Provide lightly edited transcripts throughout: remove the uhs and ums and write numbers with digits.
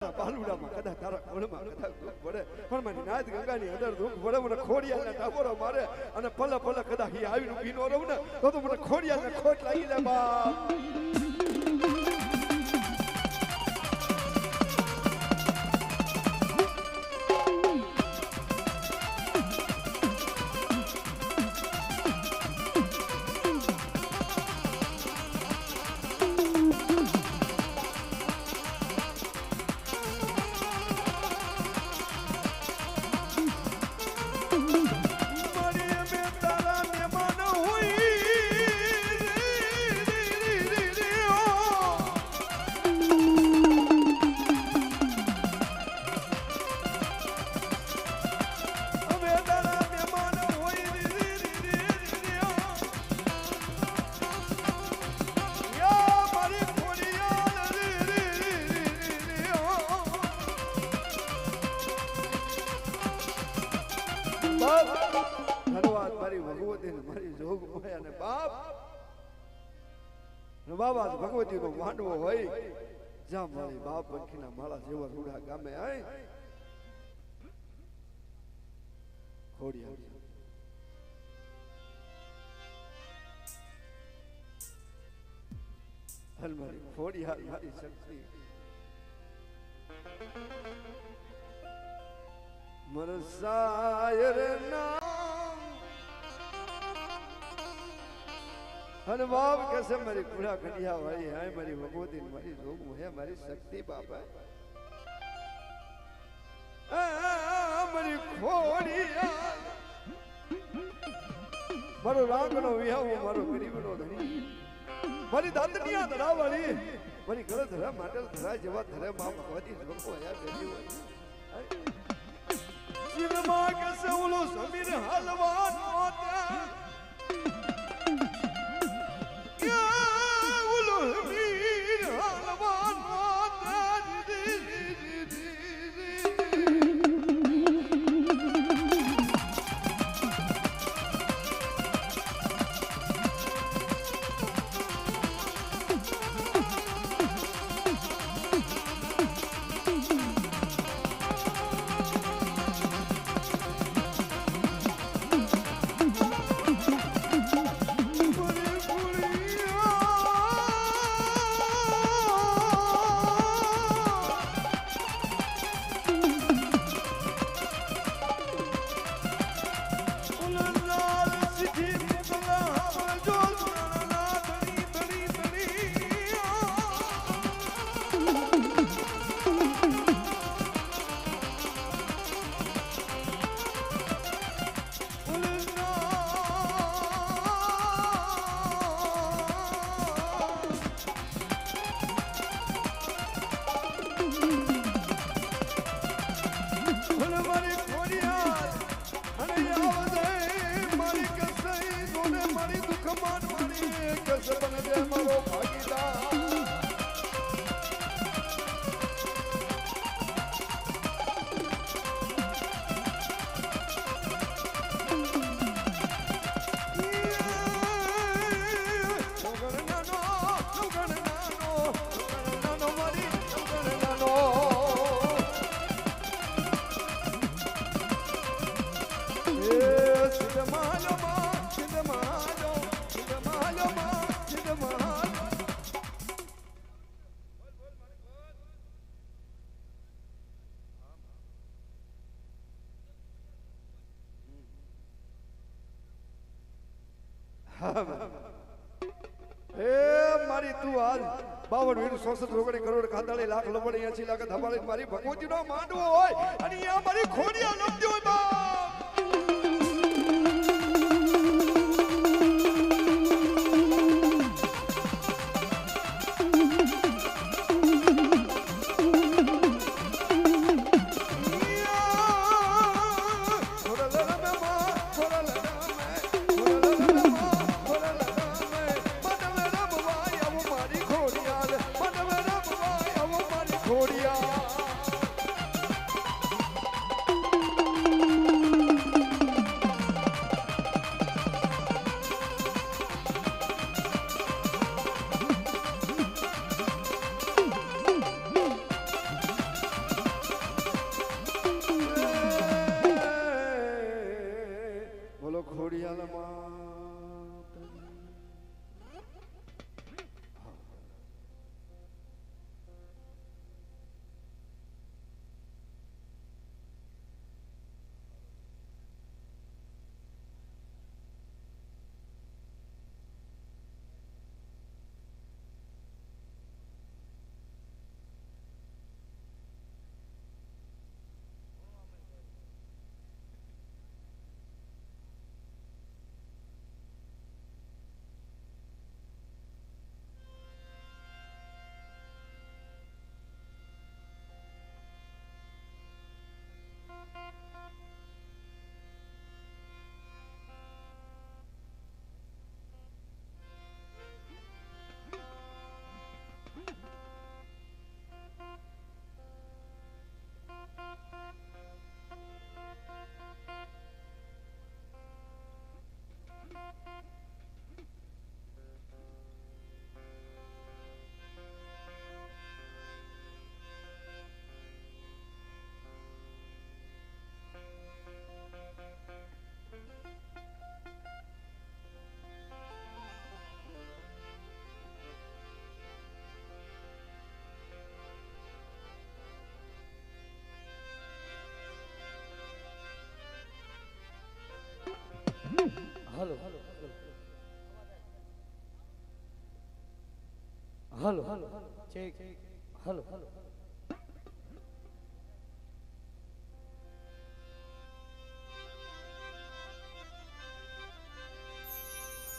પાલુડામાં કદા તારા કોળમાં કદા દુઃખ પડે પણ મારી નાદ ગંગાની અંદર દુઃખ પડે મને ખોડિયાલના ટાપોરો મારે અને પલ પલ કદા હી આવીને પીનો રહું ને તો મને ખોડિયાલને ખોટ લાગી જાય બાપ ધન્યવાદ મારી ભગવતી ને મારી જોગ માયા ને બાપ બાબા ભગવતી નો માંડવો હોય જ્યાં મારી બાપ પંખીના માળા જેવા રૂડા ગામે આય ખોડિયા હલ મારી ખોડિયા મારી શક્તિ મરસાયર નામ હન બાપ કેસે મારી કુડા કડિયા વાળી હે મારી ભગવતી મારી જોગ હે મારી શક્તિ બાપા મારી ખોડિયા મારો રાંગનો વિહાવો મારો ગરીબનો ધણી મારી દાંતડિયા ધરા વાળી મારી ઘર ધરા માટલ ધરા જેવા ધરે માં ભગવતી જોગ હે ગરી હોય जिनमा के से उलो समीर हलवान होता क्या उलो समीर हलवान होता મારી તું આજ 52 વીર 66 કરોડ ખાતાળે લાખ લબડી 80 લાખ ધબાળી મારી ભગવતી નો માંડવો હોય અને આ મારી ખોડિયા લપજો હોય બાપ ખોડિયા હાલો હાલો હાલો ચેક હાલો હાલો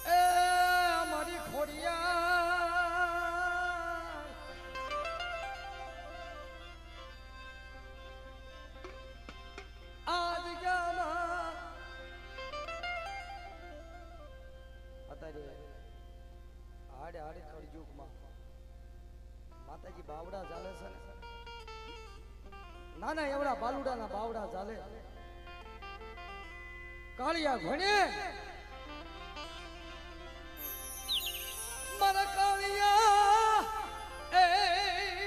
એ અમારી ખોડિયા આજ ગામાં અત્યારે આડે આડે કળયુગમાં માતાજી બાવડા ચાલે છે ને નાના એવડા બાલુડાના બાવડા ચાલે કાળિયા ભણે મારા કાળિયા એ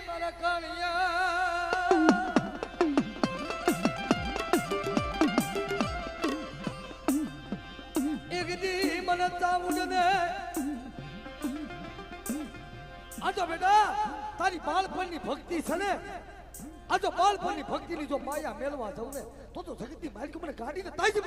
મારા કાળિયા એક દી મને ચામુંડ ને આજો બેટા તારી બાળપણની ભક્તિ છે ને આજો બાળપણની ભક્તિની જો માયા મેળવા જાઉં ને તો જગતની માલિક મને કાઢીને તાજી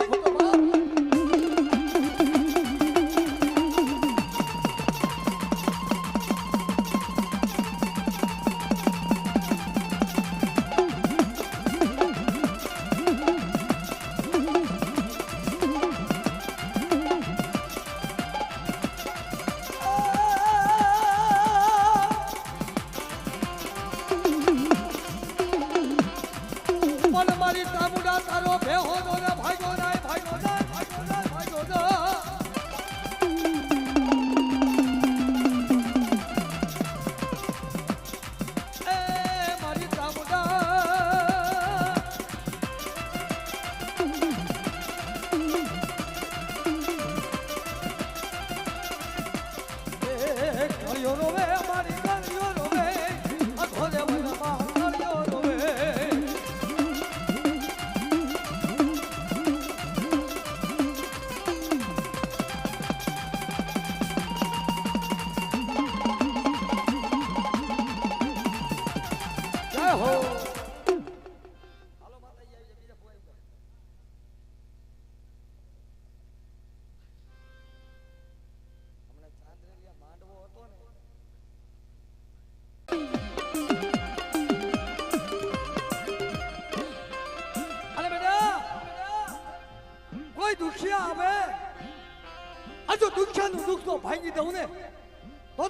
ભાંગી દઉં ને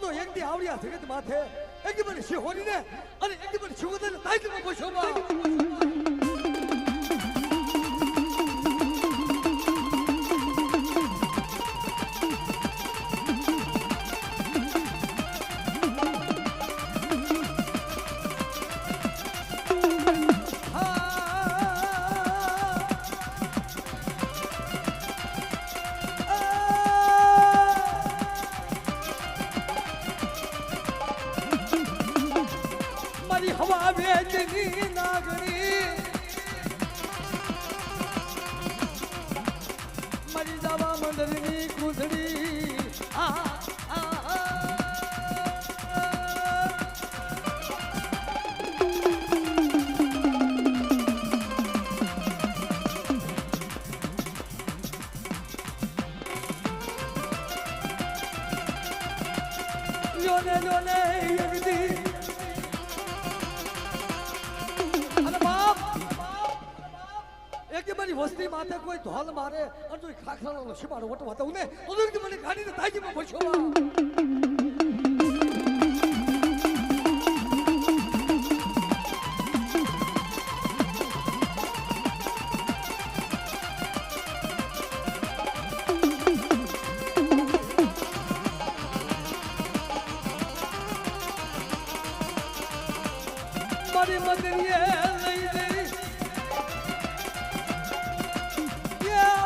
તો એક દી આવડિયા જગત માથે એક દી મને શિહોરી ને અને એક દી મને શિહોદર ને તાઈ કે પૂછો હવા વેચની નાગણી મરી જવા મંદરની કુંદડી યોને યોને યગદી વસ્તી માથે કોઈ ધોલ મારે અને જો ખાખરાનો શિમાડો વટવા દઉં ને તો મને ગાડીને તાજીમાં પૂછો મારી મદરીએ લઈ જઈ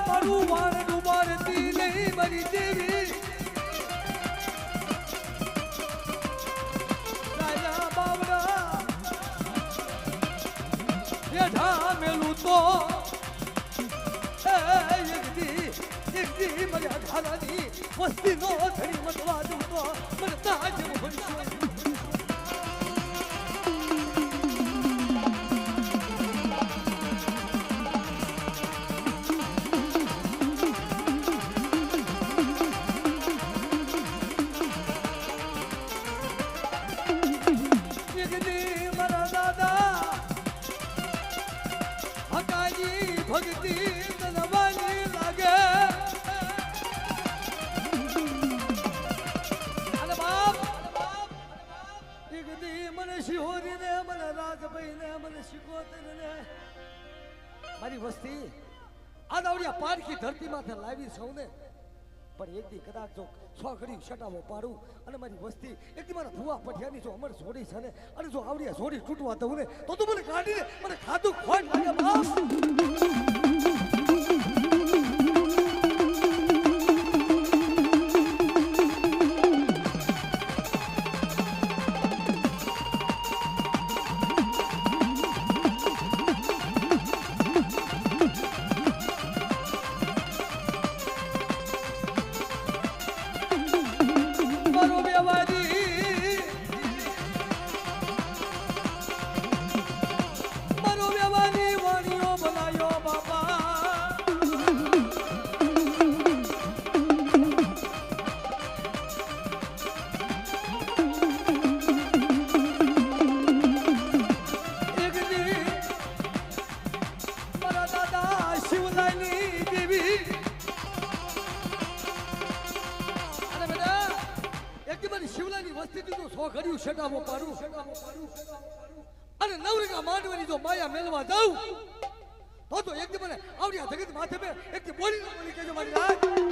મારું વારનું મારતી નહીં મારી દેવી રાજા બાવડા હેઠા મેલું તો એક દી મારી અઢારાની વસ્તીનો ધણી મતવા દઉં તો મને તાજ ભણશો ભક્તિ નવાની લાગે અને બાપ એક દી મને શિહોરી ને મને રાજભાઈ ને મને શિકોતર ને મારી વસ્તી આ દાવડિયા પારકી ધરતી માથે લાવી સૌને પણ એક દી કદાચ જો છોકરી શટાવો પાડું અને મારી વસ્તી એક દી મારા ભુવા પઠિયાની જો અમર જોડી છે ને અને જો આવડિયા જોડી તૂટવા દઉં ને તો તું મને કાઢીને મને ખાધું ખોટ લાગે બાપ અને નવરીના માંડવાની જો માયા મેલવા દઉં તો એક મને આવડિયા જગત માથે બે એક બોલી બોલી કેજો મારી રાત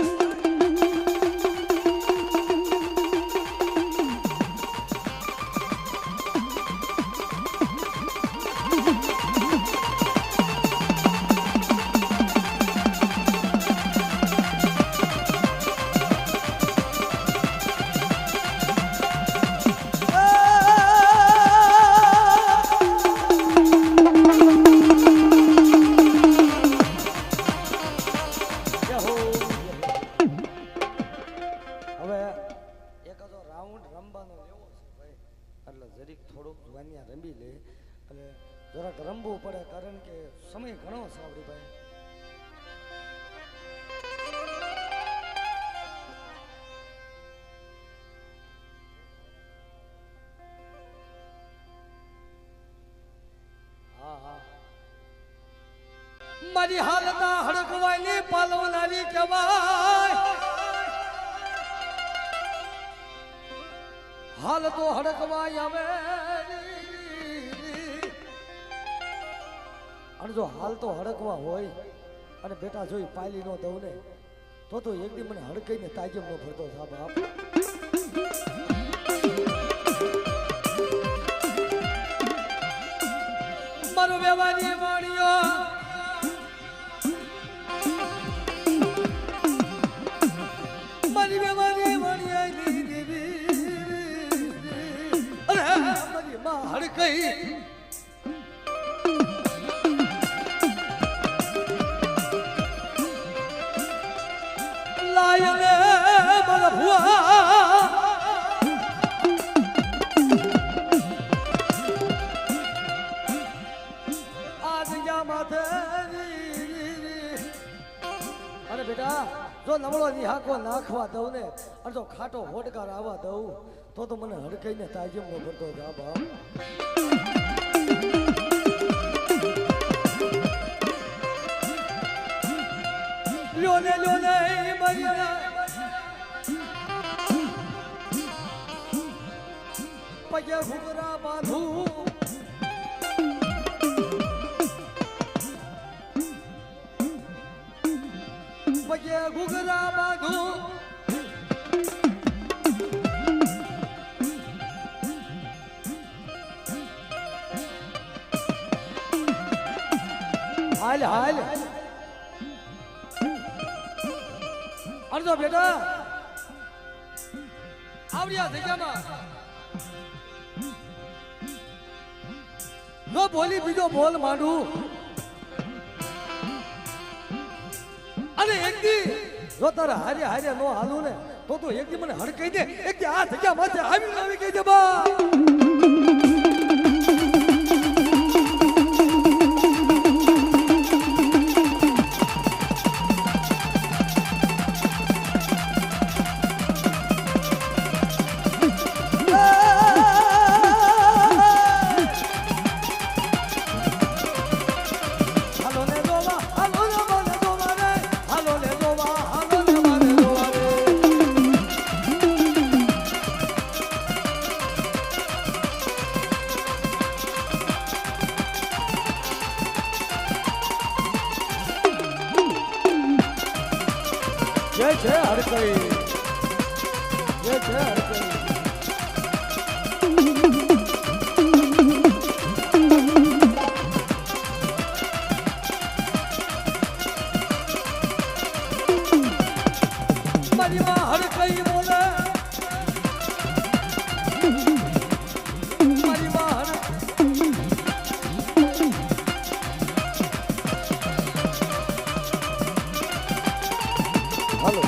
મારી હાલતા હડકવાની પાલવનારી કહેવાય હાલ તો હડકવાય આવે અને જો હાલ તો હડકવા હોય અને બેટા જોઈ પાયલી નો દઉં ને તો એક દી મને હડકઈને તાજમ નો ફરતો સાહેબ આપ મારો વ્યવહારી વાણીઓ મારી વ્યવહારી વાણીયાની દેવી અરે મારી માં હડકઈ લાયને મારા ભુવા અરે બેટા જો નમળો નિહાકો નાખવા દઉં ને અને જો ખાટો હોડકાર આવવા દઉં તો મને હડકાઈને તાજમ નો ભરતો જા બાપ લ્યોને મરિયા પગે ઘુઘરા બાંધું પગે ઘુઘરા બાંધું હાલ અર્જો બેટા આવડિયા જગ્યામાં નો બોલી બીજો બોલ માંડું અને એક દી જો તારે હારે નો હાલું ને તો એક દી મને હડકાઈ દે એક દી આ જગ્યા માથે આવી કહી દે બા હાલો ને રોવા હાલો જય જય હરકઈ જય જય હરકઈ મારી માં હરકઈ બોલે મારી માં હાલો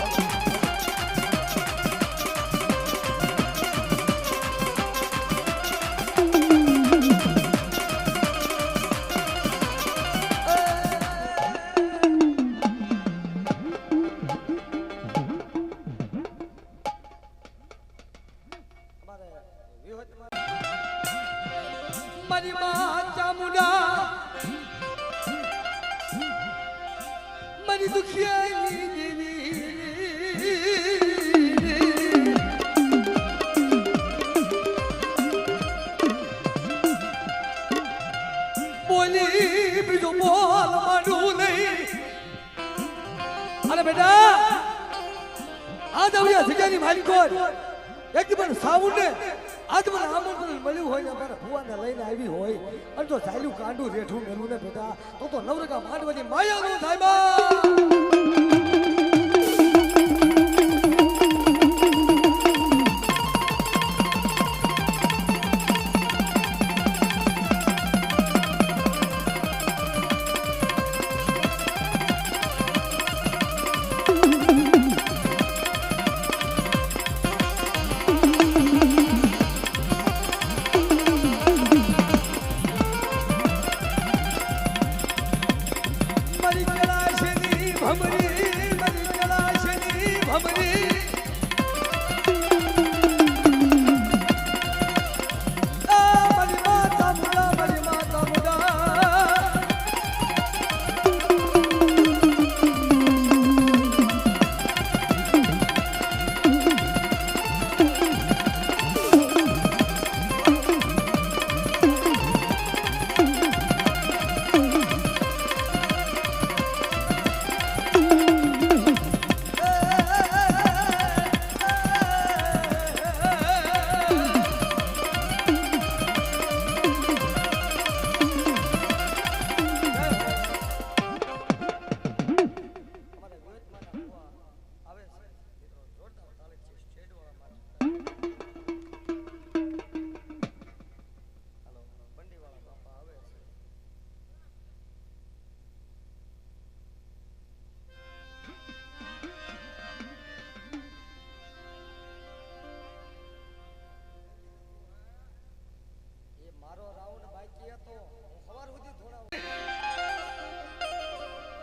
મારી માં ચામુંડા મારી દુખિયાની દેવી બોલી બીજો બોલ મારું નહીં અરે બેટા આ દવડિયા જગ્યાની માલિક હોય એક પણ સાઉન્ડ ને આજ મને આમંત્રણ મળ્યું હોય ને મારા ભુવાને લઈને આવી હોય અને જો ચાલ્યું કાંડું રેઠું મેલું ને બેટા તો નવરકા માંડવાની માયા નો થાય બા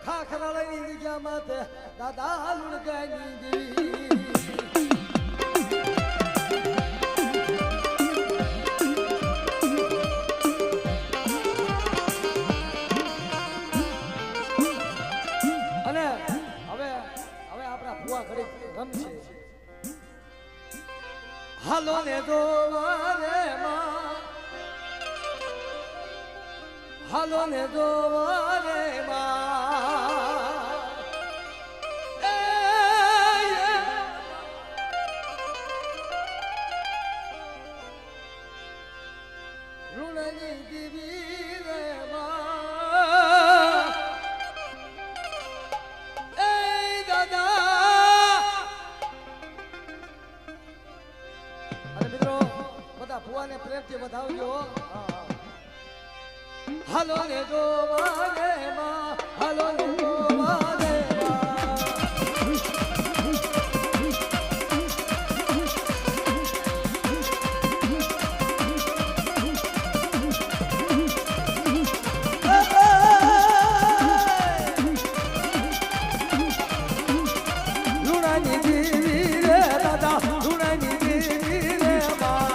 ખાખરાળાની જગ્યામાં તે દાદા લુણગાની દેવી અને હવે આપણા ભુવા ઘડી રમશે હાલો ને દોવારે માં હાલો ને દોવારે માં ઋણની દેવી રે માં એ દાદા અને મિત્રો બધા ભુવાને પ્રેમથી વધાવજો હાલો ને દોવારે માં હાલો ને દોવારે લુણાની દેવી રે દાદા લુણાની દેવી રે માં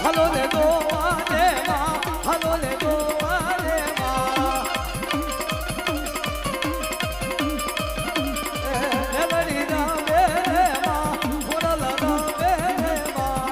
હાલો ને ગોવા રે માં હાલો ને ગોવા રે માં મેલડી રામે રે માં ખોડલ રામે રે માં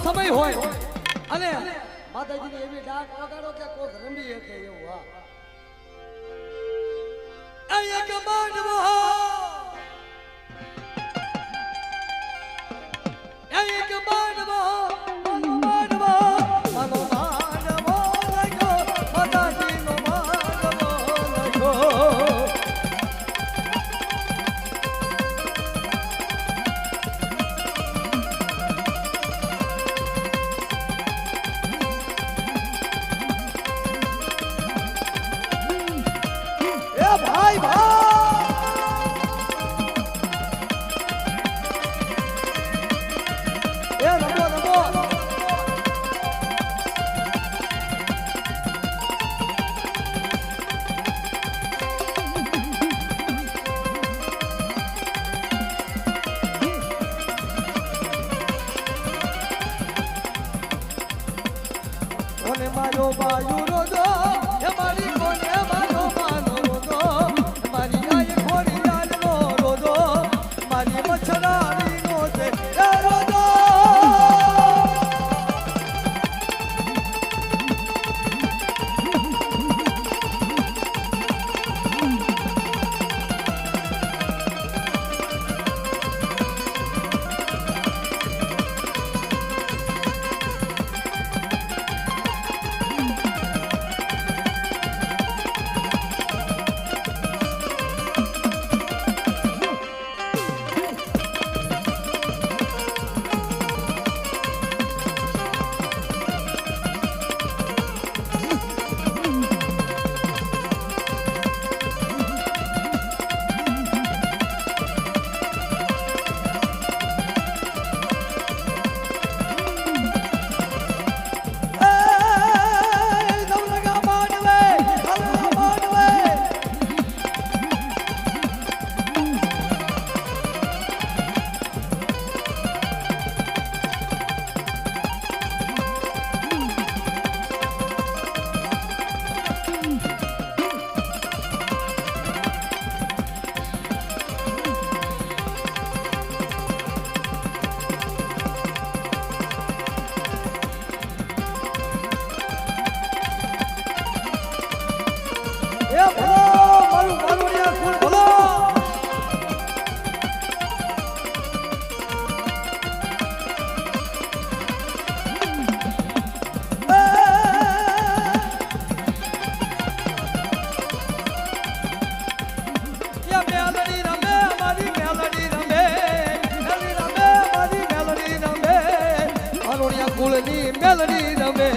સમય હોય અને માતાજીની એવી ડાક વગાડો કે કોક રમી શકે એવું હા એક માંડવો એક માંડવો માંડવો માનો માંડવો લાગ્યો માતાજીનો માંડવો લાગ્યો ભાઈ ભાઈ એ રમો રમો કોને મારો બાયુ રોજો એ મારી કોને મારો માનો રોજો મારી આઈ ખોડી યાદનો રોજો મારી મચ્છરાની નો છે એ રોજો કુળની મેલડી રમે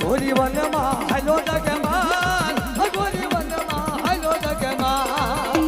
ગોરી વનમાં હાલો જગમાન ગોરી વનમાં હાલો જગમાન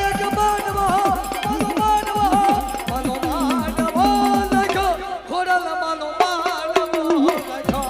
એક માનવો માનો માનવો માનો માનવો લખ્યો ખોડલ માનો માનવો લખ્યો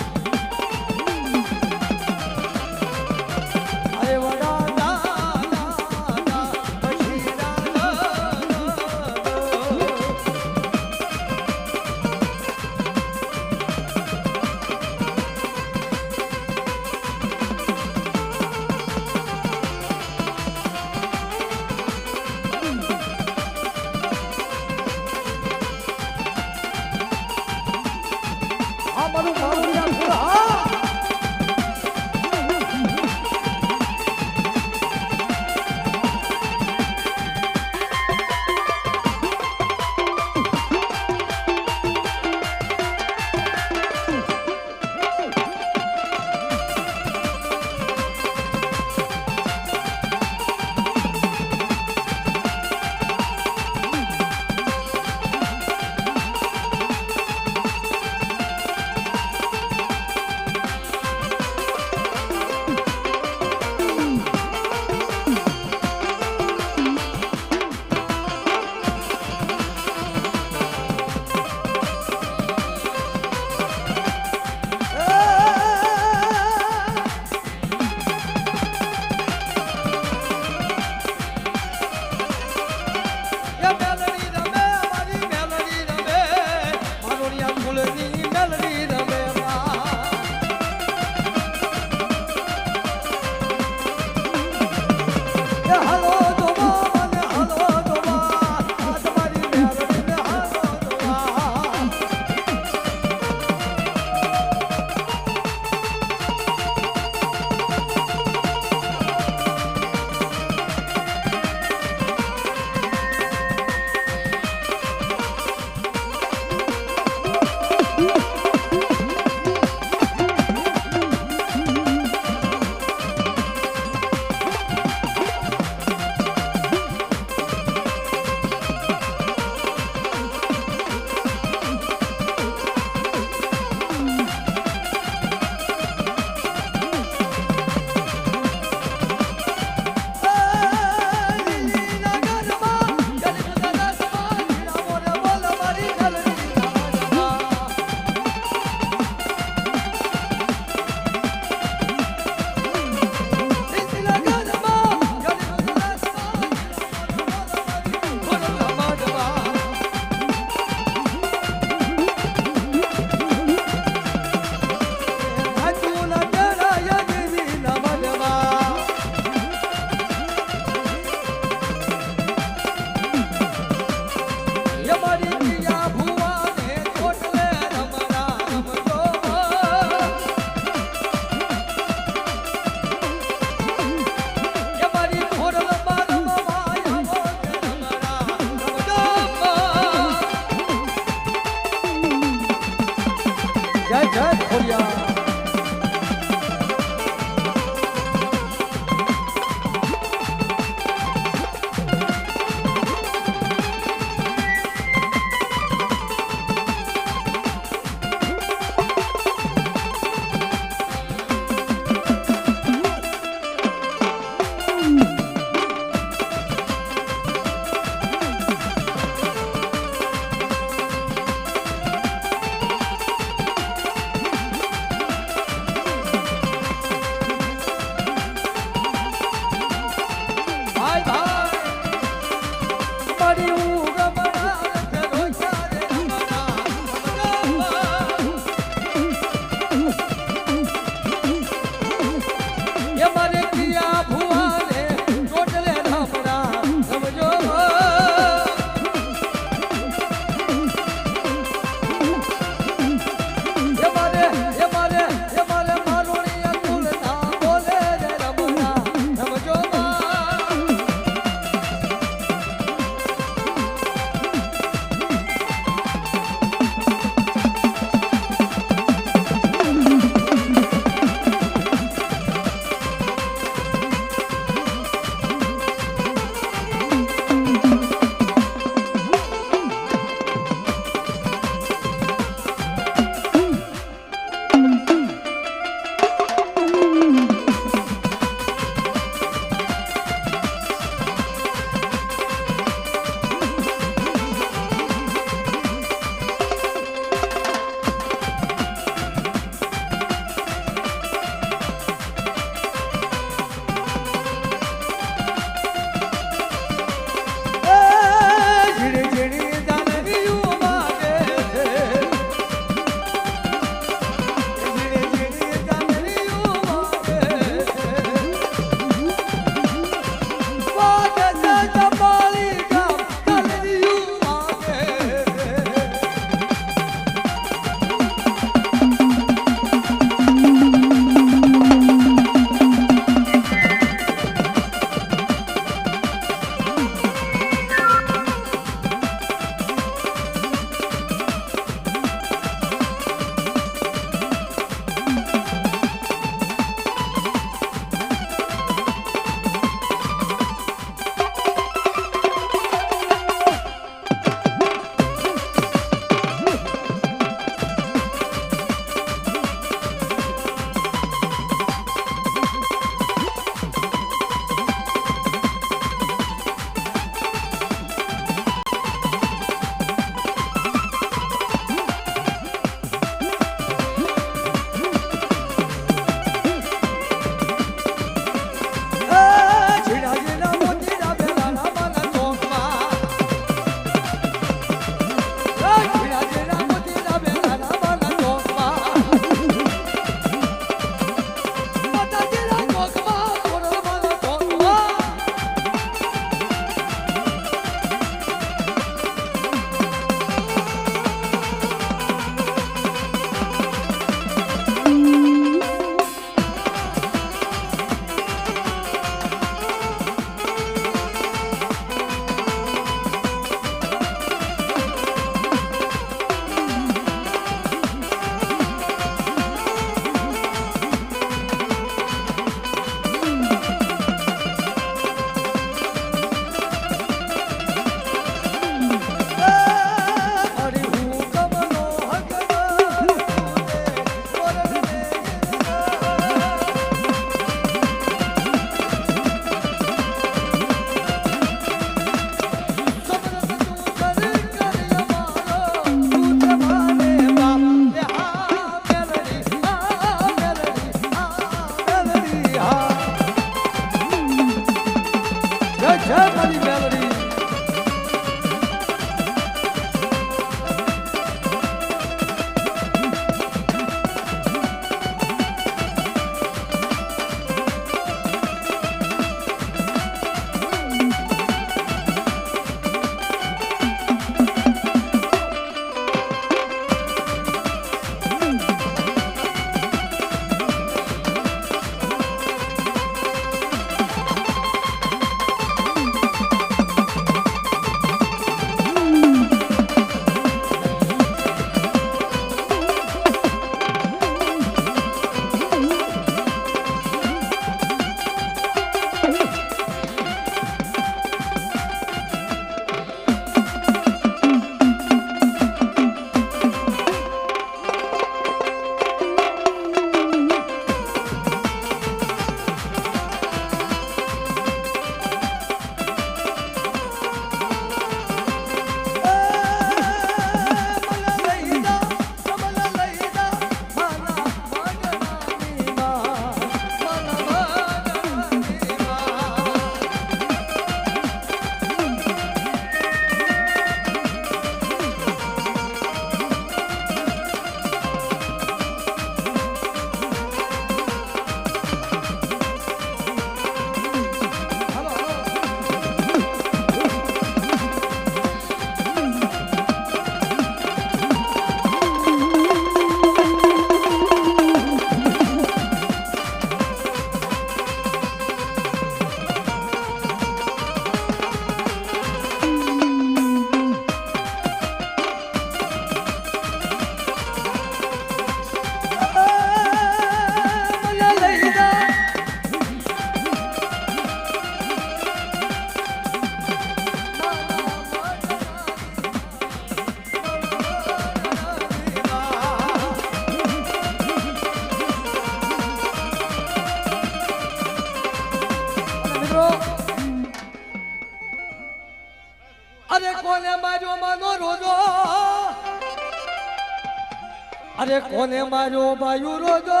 અરે કોને માર્યો બાયુ રોજો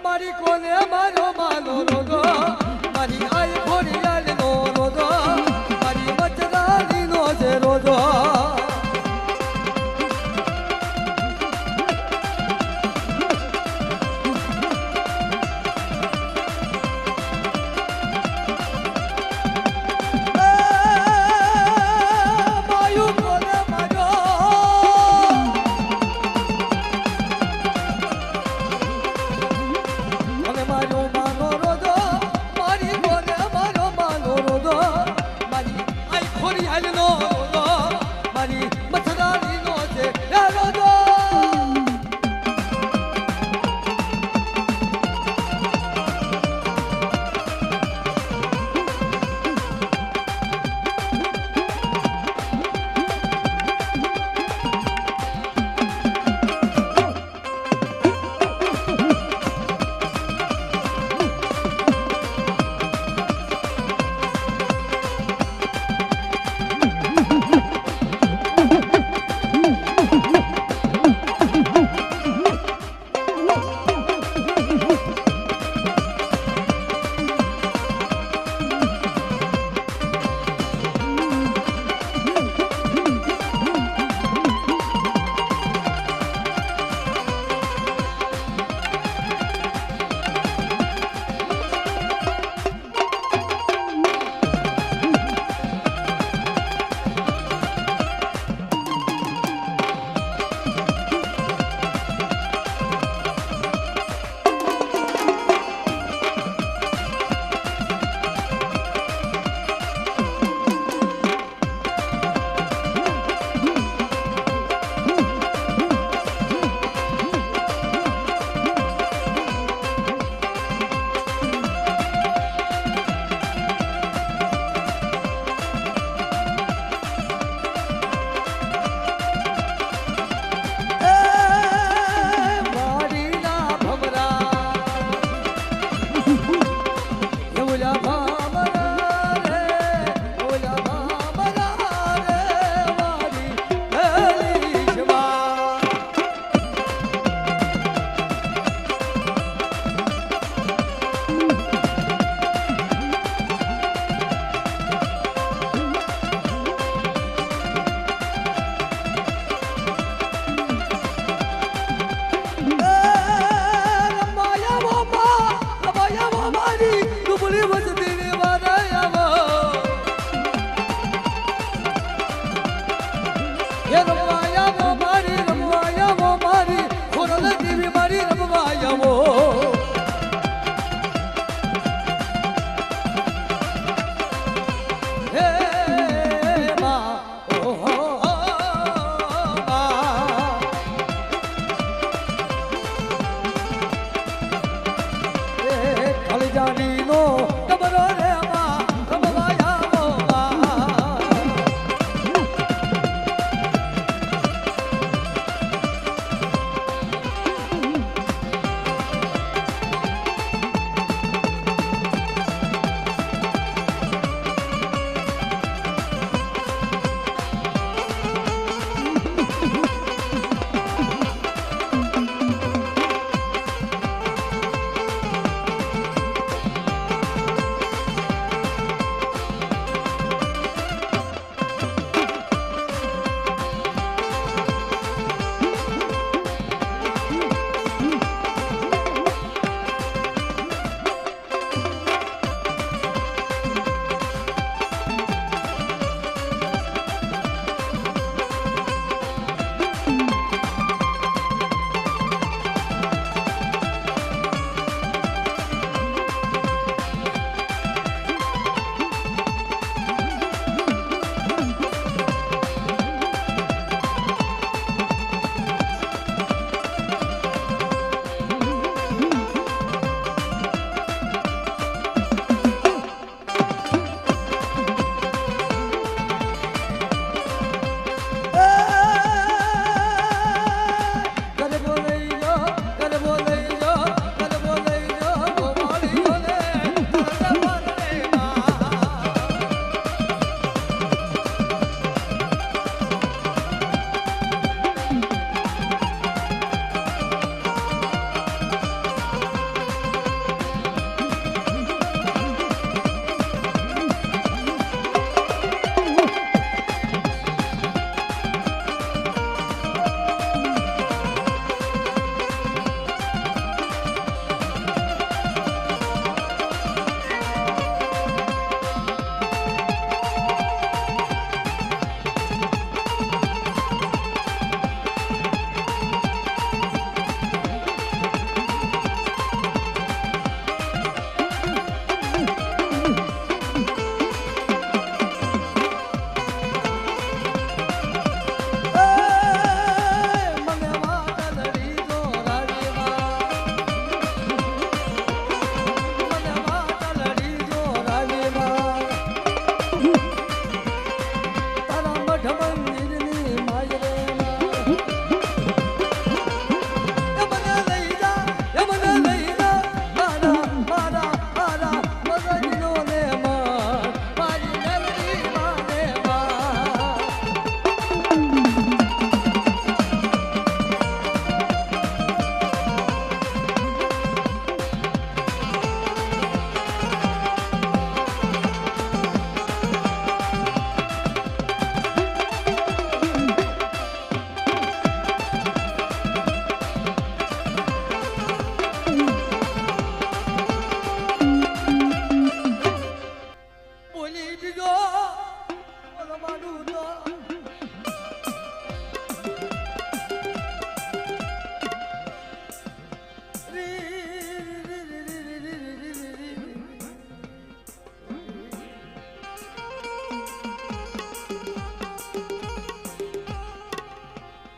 મારી કોને માર્યો માનો રોજો મારી આઈ ઘોડિયાળ નો રોજો મારી મચરાની નો છે રોજો મારો માનો રોજો મારી કોને મારો માનો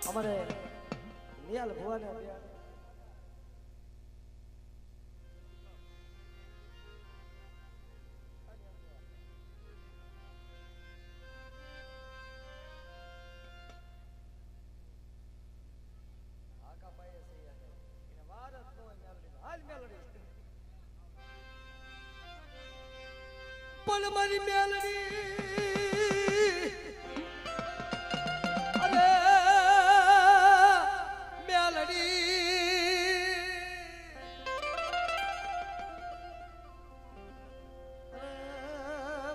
અમારે નિયાલ ભુવાને પણ મારી મેલડી અરે મેલડી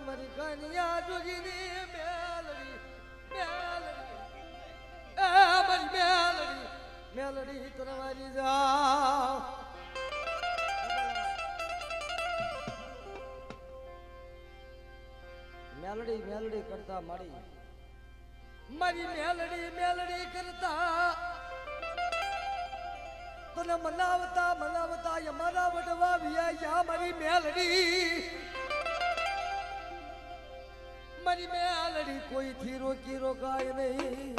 મારી કન્યા જોગીની મેલડી મેલડી મારી મેલડી મેલડી તરવારી જાઓ મેલડી મેલડી કરતા મારી મેલડી કરતા તને મનાવતા મનાવતા અમારા વડવા વ્યાયા મારી મેલડી કોઈથી રોકી રોકાય નહીં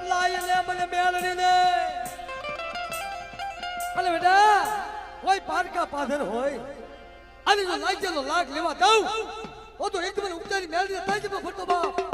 લાય લે મને મેલડી ને અલે બેટા કોઈ પારકા પાધર હોય અને જો લાગ્યો લાગ લેવા દઉં ઓ તો એકદમ ઉપચારી મેલડી તાજમાં ફરતો બાપ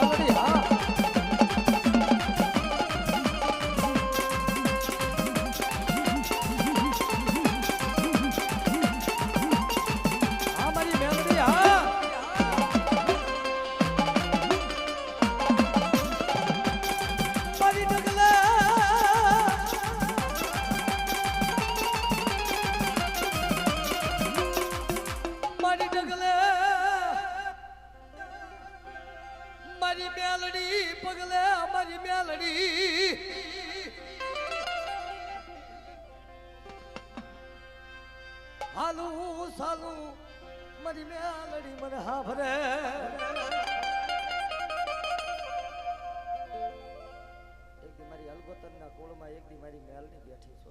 મેલડી હા મારી મેલડી પગલે મારી મેલડી હાલું સાલું મારી મેલડી મને હાભરે એક દી મારી અલગોતરના કોળમાં એક દી મારી મેલડી બેઠી છો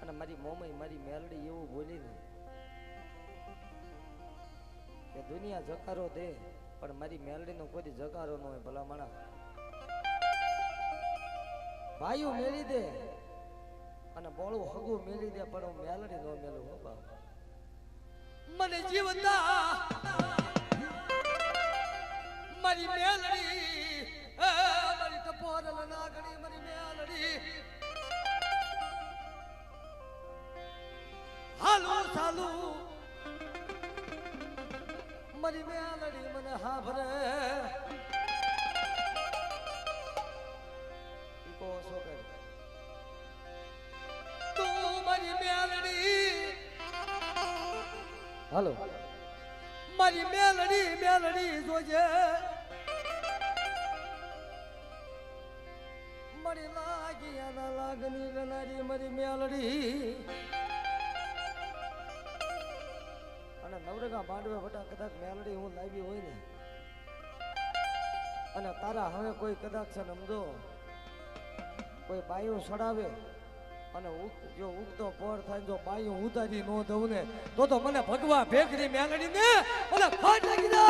અને મારી મોમઈ મારી મેલડી એવું બોલી ને કે દુનિયા જકારો દે પણ મારી મેલડીનો કોઈ જકારો ન હોય ભલામણા ભાઈઓ મેળી દે અને બોળું હગું મેળી દે પણ હું મેલડી નો મેલું હો બાપ મને જીવતા મારી મેલડી મારી ટપોરલ નાગણી મારી મેલડી હાલો ચાલુ મારી મેલડી મને હાભરે ઈકો શો કરે તું મારી મેલડી હાલો મારી મેલડી જોજે મારી લાગી આના લાગણી ગનારી મારી મેલડી અને નવરગા માંડવે વટા કદાચ મેલડી હું લાવી હોય ને અને તારા હવે કોઈ કદાચ છે સમજો કોઈ બાયું સડાવે અને જો ઉગતો પર થાય જો બાયું ઉતારી નો દઉં ને તો મને ભગવા ભેગરી મેલડી ને ઓલા ફાટ લાગી દો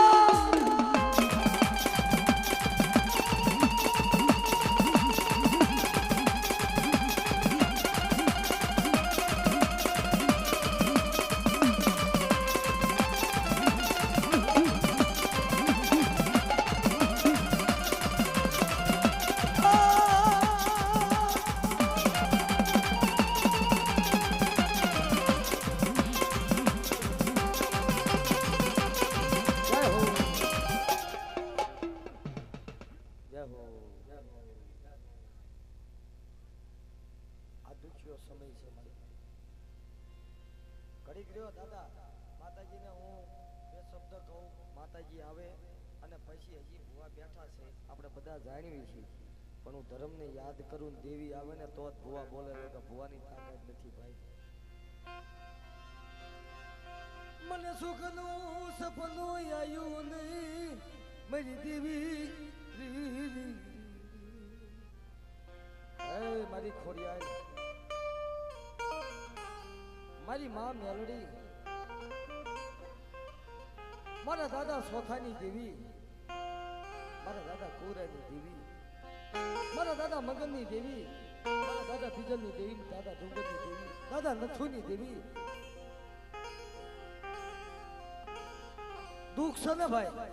પણ હું ધર્મને યાદ કરું દેવી આવે ને તો જ ભુવા બોલે કે ભુવાની તાકાત નથી ભાઈ મને સુખનું સપનું આવ્યું નહીં મારી દેવી મારી ખોડિયાઈ મારી માં મેલડી મારા દાદા સોથાની દેવી મારા દાદા કોરાની દેવી મારા દાદા મગનની દેવી મારા દાદા બીજલની દેવી દાદા ડુંગરની દેવી દાદા નથુની દેવી દુઃખ છે ને ભાઈ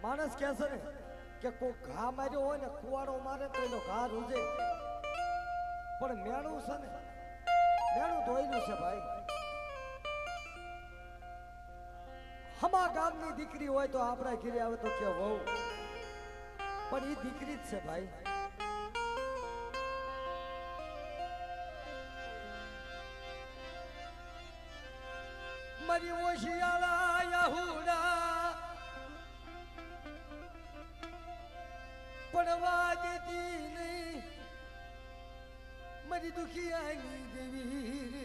માણસ કહે છે ને કે કોઈ ઘા માર્યો હોય ને કુવાડો મારે તો એનો ઘા રૂજે પણ મેણું છે ને મેણું ધોયેલું છે ભાઈ હમા ગામની દીકરી હોય તો આપણા ઘરે આવે તો કે વહુ પણ એ દીકરી જ છે ભાઈ મારી ઓશિયાળા યાહુડા પડવા દેતી નહીં મારી દુખિયાની દેવી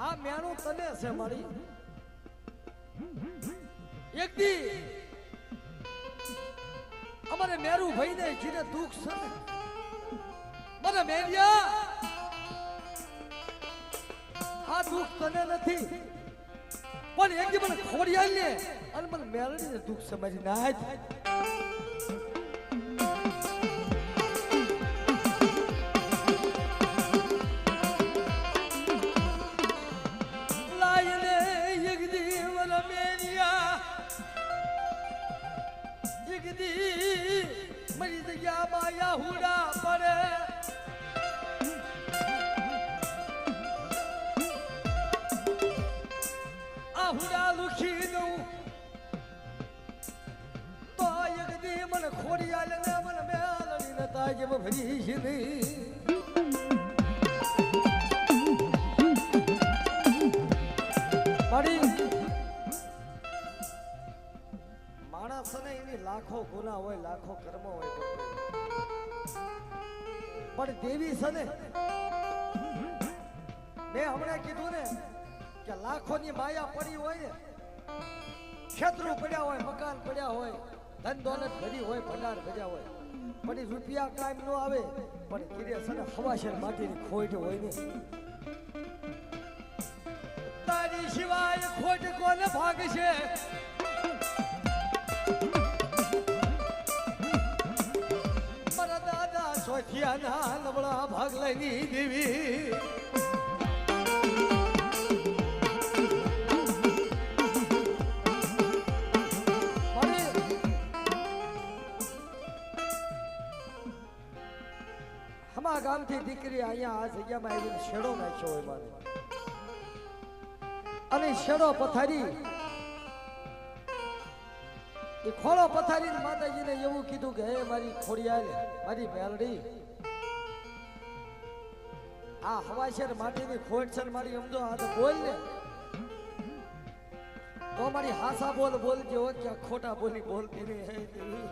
આ મેણું તને છે મારી એક દી અમારે મેરું ભાઈ ને જીને દુઃખ છે મને મેરિયા આ દુઃખ તને નથી પણ એક દી મને ખોડિયાલ ને અને મને મેલડી ને દુઃખ છે મારી નાય મારી જગ્યામાં યાહુડા પડે બાહુડા લુખી દઉં તો એક દી મને ખોડિયાલ ને મને મેલડી ને તાજબ ભરી છે નહીં મારી માણસ ને એની લાખો ગુના હોય લાખો કર્મ હોય પણ દેવી છે ને મેં હમણાં કીધું ને કે લાખોની માયા પડી હોય ને ખેતરું પડ્યા હોય મકાન પડ્યા હોય ધન દોલત ભરી હોય ભંડાર ભર્યા હોય પણ એ રૂપિયા કાયમ ન આવે પણ કીધે છે ને હવાશેર માટીની ખોટ હોય ને તારી સિવાય ખોટ કોને ભાગશે મારા દાદા સોથિયાના નબળા ભાગ લઈની દેવી ગામથી દીકરી અહીંયા આ જગ્યામાં આવીને શેડો નાખ્યો હોય મારે અને શેડો પથારી એ ખોળો પથારી માતાજીને એવું કીધું કે હે મારી ખોડિયાલ મારી મેલડી આ હવાશેર માટીની ખોટ છે મારી સમજો આ તો બોલ ને તો મારી હાસા બોલ બોલજો કે ખોટા બોલી બોલતી નહીં હે દેવી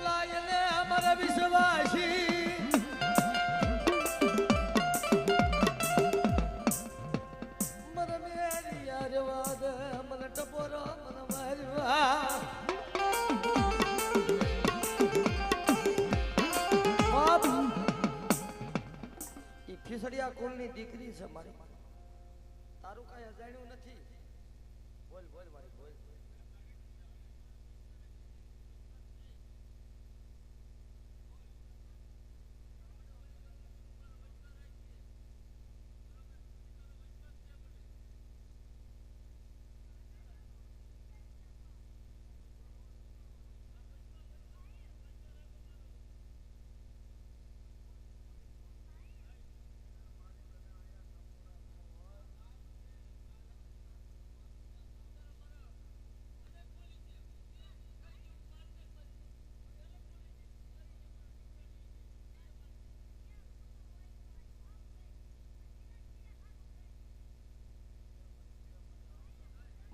લાયને અમારા વિશ્વાસી મને મેરી યાર વાદ મને ટપોરો મને મારવા બાપ ઈ ખીસડિયા કુળની દીકરી છે મારી તારું કઈ અજાણ્યું નથી બોલ બોલ મારી બોલ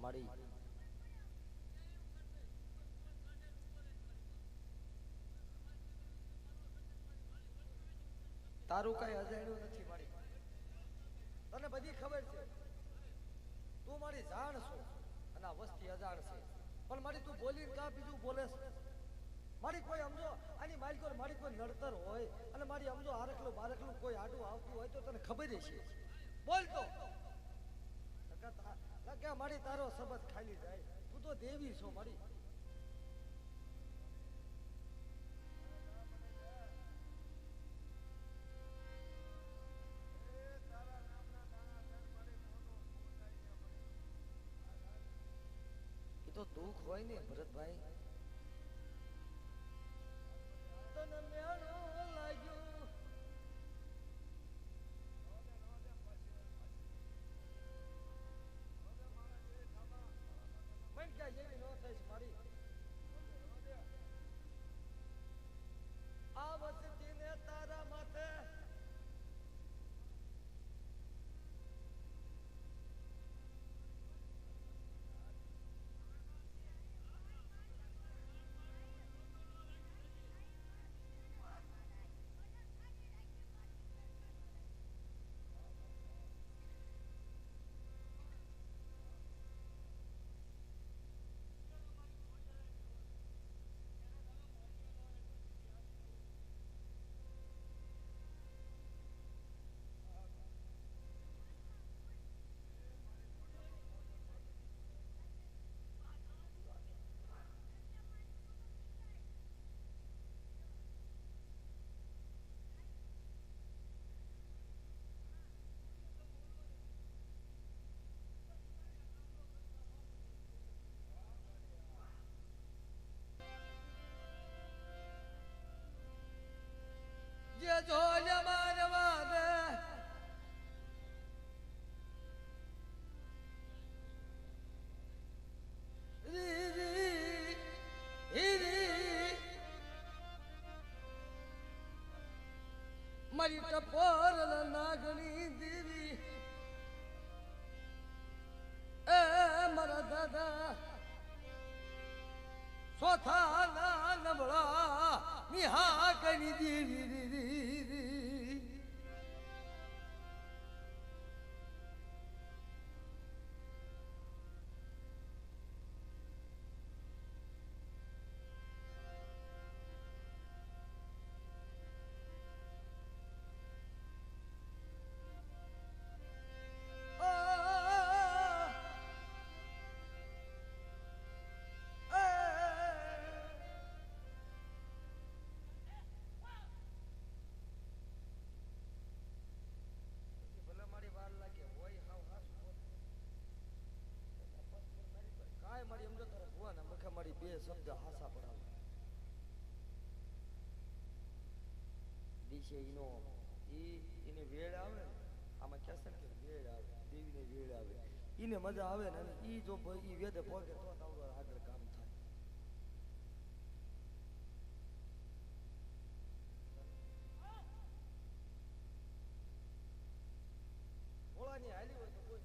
મારી તારું કઈ અજાણ્યું નથી મારી તને બધી ખબર છે તું મારી જાણ છો અને આ વસ્તી અજાણ છે પણ મારી તું બોલીને કા બીજું બોલે મારી કોઈ સમજો આની માલિકો મારી કોઈ નડતર હોય અને મારી સમજો આરકલું બારકલું કોઈ આડું આવતું હોય તો તને ખબર છે બોલ તો કે મારી તારો શબ્દ ખાલી જાય તું તો દેવી છો મારી એ તો દુઃખ હોય ને ભરતભાઈ તને મેળો લાગ્યો જેવી નો થઈશ મારી આ વસ્તી ને તારા માથે મારી ટપોર નાગણી દેવી એ મારા દાદા સોથાના નબળા નિહા કરી દેવી મારી બે શબ્દ હાસા પડાવ દિશે ઈનો ઈને વેળ આવે આમાં કહેશે કે વેળ આવે દેવીને વેળ આવે ઈને મજા આવે ને અને ઈ જો ઈ વેદે પોગે તો તાવડો આગળ કામ થાય ઓળાની હાલી હોય તો કોઈ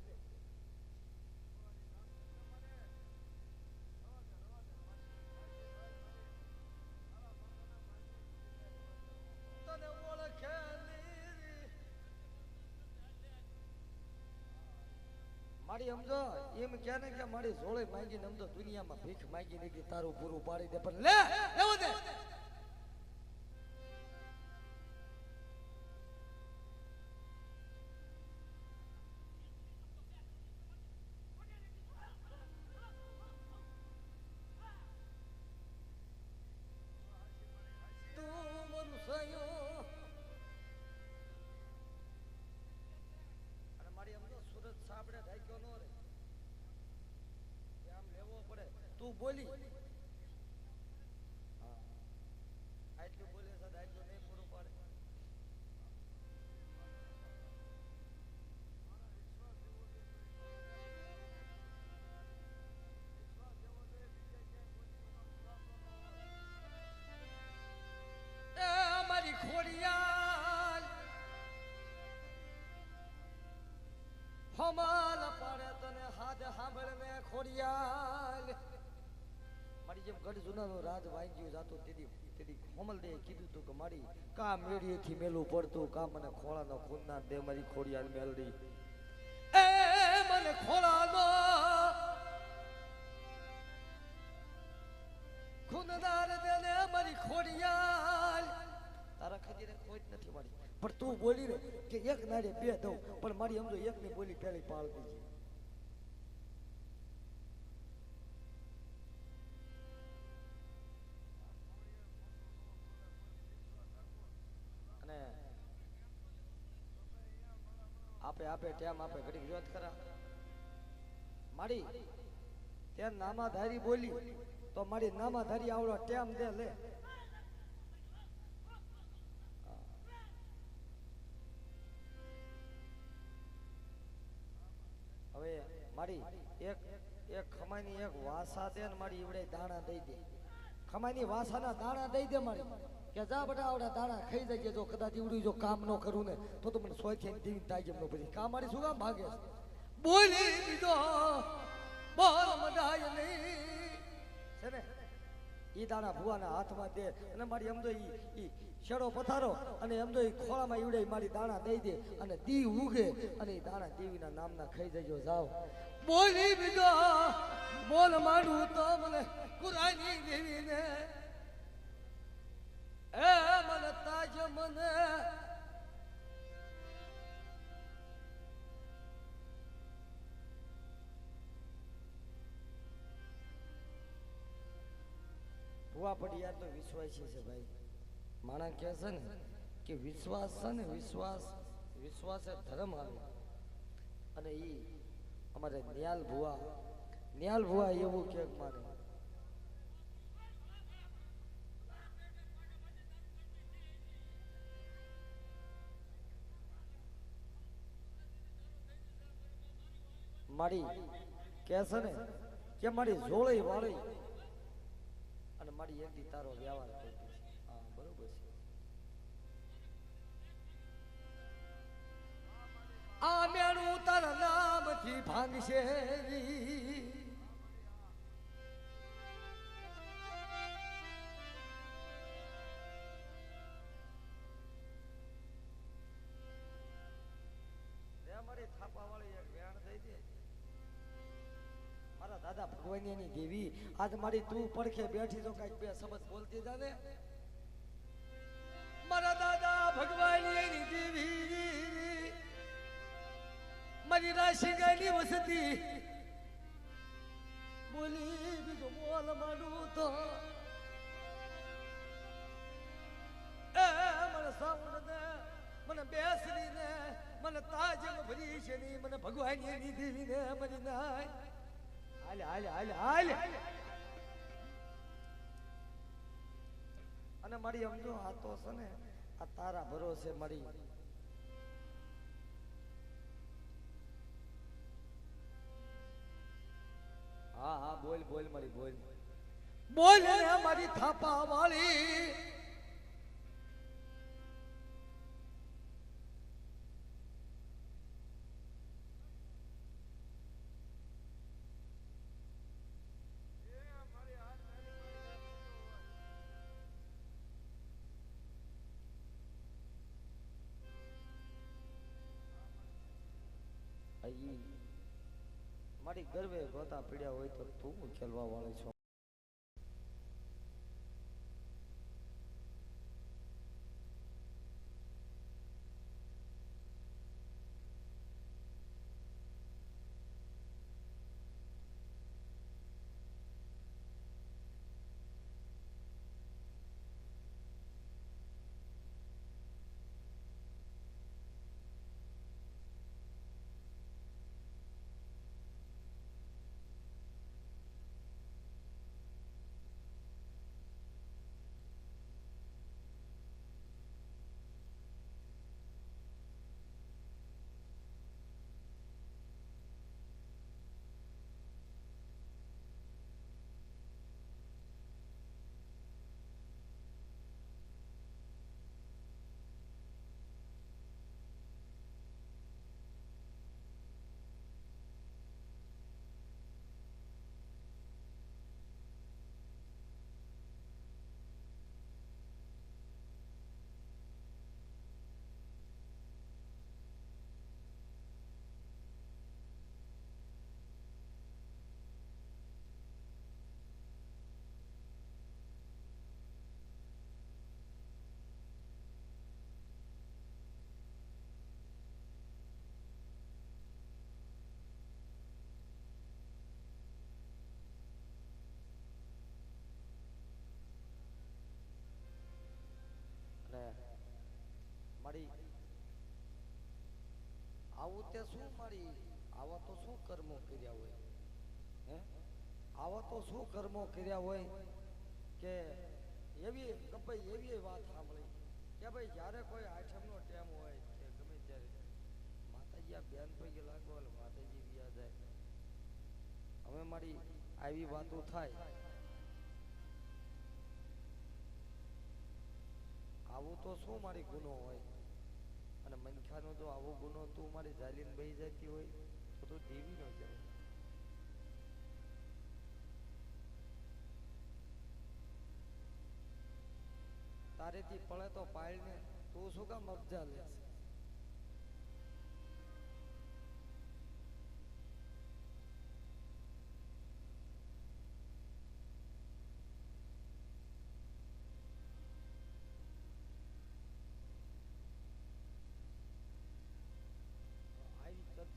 મારી સમજો એમ કે ને કે મારી જોડે માંગીને સમજો દુનિયામાં ભીખ માંગી નીકળી તારું પૂરું પાડી દે પણ લે લેવો દે તું બોલી આટલું બોલે છે આટલું નહીં પૂરું પાડે મારી ખોડિયાલ હમાલ પાડે તને હાથ સાંભળ ને ખોડિયાલ મારી જેમ ગઢ જૂનાનો રાજ વાંગ્યું જાતો તેથી કોમલ દે કીધું તું કે મારી કા મેળીએથી મેલું પડતું કા મને ખોળાનો ખૂનના દે મારી ખોડિયાલ મેલડી એ મને ખોળાનો ખૂનદાર દે ને મારી ખોડિયાલ તારા ખજીરે કોઈ જ નથી મારી પણ તું બોલી રે કે એક નાડે બે દઉં પણ મારી સમજો એકની બોલી પેલી પાળ દીધી આપે ટેમ આપે ઘડી વિરોધ કરા મારી ત્યાં નામાધારી બોલી તો મારી નામાધારી આવડો ટેમ દે લે હવે મારી એક ખમાઈની એક વાસા દે ને મારી ઈવડે દાણા દઈ દે ખમાઈની વાસાના દાણા દઈ દે મારી કે જા બટા આવડા દાણા ખાઈ જાય જો કદાચ ઈવડું જો કામ ન કરું ને તો મને સોયથી દીન તાઈ જેમ પછી કામ મારી શું કામ ભાગે બોલી દીધો બોલ મડાય નહીં છે ને ઈ દાણા ભુવાના હાથમાં દે અને મારી એમ તો ઈ શેડો પથારો અને એમ તો ઈ ખોળામાં ઈવડે મારી દાણા દઈ દે અને દી ઉગે અને ઈ દાણા દેવીના નામના ખાઈ જજો જાવ બોલી દીધો બોલ માડું તો મને કુરાની દેવીને એ મને તાજ મને ભુવા પડિયા તો વિશ્વાસી છે ભાઈ માણસ કહે છે ને કે વિશ્વાસ છે ને વિશ્વાસ એ ધર્મ આવે અને ઈ અમારે નિયાલ ભુવા એવું કે મારે મારી કે છે ને કે મારી જોળી વાળી અને મારી એક તારો વ્યવહાર કરતી છે હા બરોબર છે ભાંગશે રી. મારી થાપા વાળી એક વેણ દઈ દે. મારા દાદા ભગવાનની દેવી આજ મારી તું પડખે બેઠી તો કઈક બે શબ્દ બોલતી જાને. મારા દાદા ભગવાનની દેવી મારી રાશિ ગાયની વસતી બોલી બીજો મોલ માંડું તો એ મને સાવણ ને મને બેસરી ને મને તાજમ ભરી છે ની મને ભગવાનની દેવી ને મરી નાય. હાલ હાલ હાલ હાલ. અને મારી સમજો આ તો છે ને આ તારા ભરોસે મારી હા હા બોલ બોલ મારી બોલ બોલ ને મારી થાપા વાળી. મારી ગર્વે ગોતા પીડ્યા હોય તો તું ખેલવા વાળી છો. મારી આવું તે શું મારી આવા તો શું કર્મો કર્યા હોય હે આવા તો શું કર્મો કર્યા હોય કે એવી ભાઈ એવી વાત સાંભળી કે ભાઈ જ્યારે કોઈ આઠમનો ટાઈમ હોય કે ગમે ત્યારે માતાજી આ બેન પૈકી લાગવા માતાજી વ્યા જાય. હવે મારી આવી વાતો થાય આવું તો શું મારી ગુનો હોય. અને મનખાનો જો આવો ગુનો તું મારી જાલીને બેહી જતી હોય તો તું દેવી ન કહેવાય. તારેથી પડે તો પાડ ને તું શું કામ અબજા લે.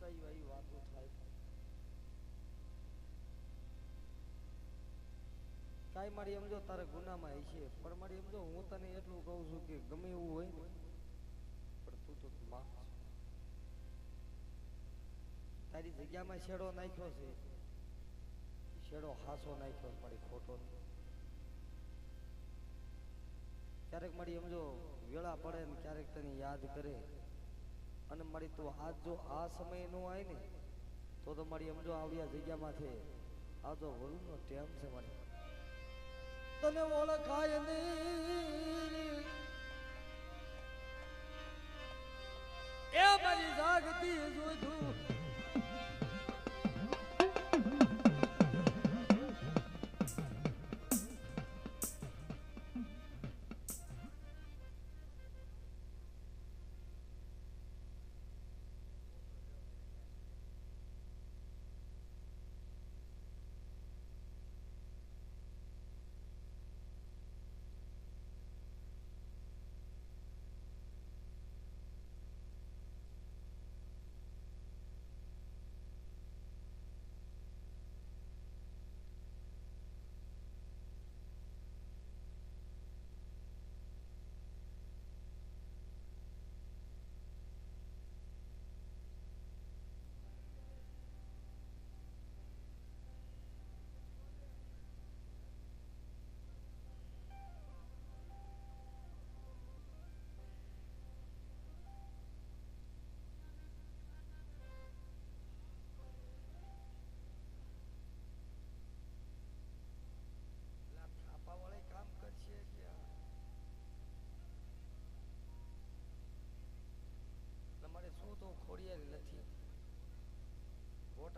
આવી વાતો થાય કાંઈ મારી એમ જો તારે ગુનામાં હશે પણ મારી એમ જો હું તને એટલું કહું છું કે ગમે એવું હોય ને પણ તું તો માં તારી જગ્યામાં છેડો નાખ્યો છે છેડો હાસો નાખ્યો મારી ખોટો. ક્યારેક મારી એમ જો વેળા પડે ને ક્યારેક તને યાદ કરે અને મારી તું આજ જો આ સમય નો આવે ને તો મારી એમ જો આવ્યા જગ્યામાંથી આ તો વરુણનો ટેમ છે મારી તને ઓળખાય નહીં એ મારી જાગતી જોધું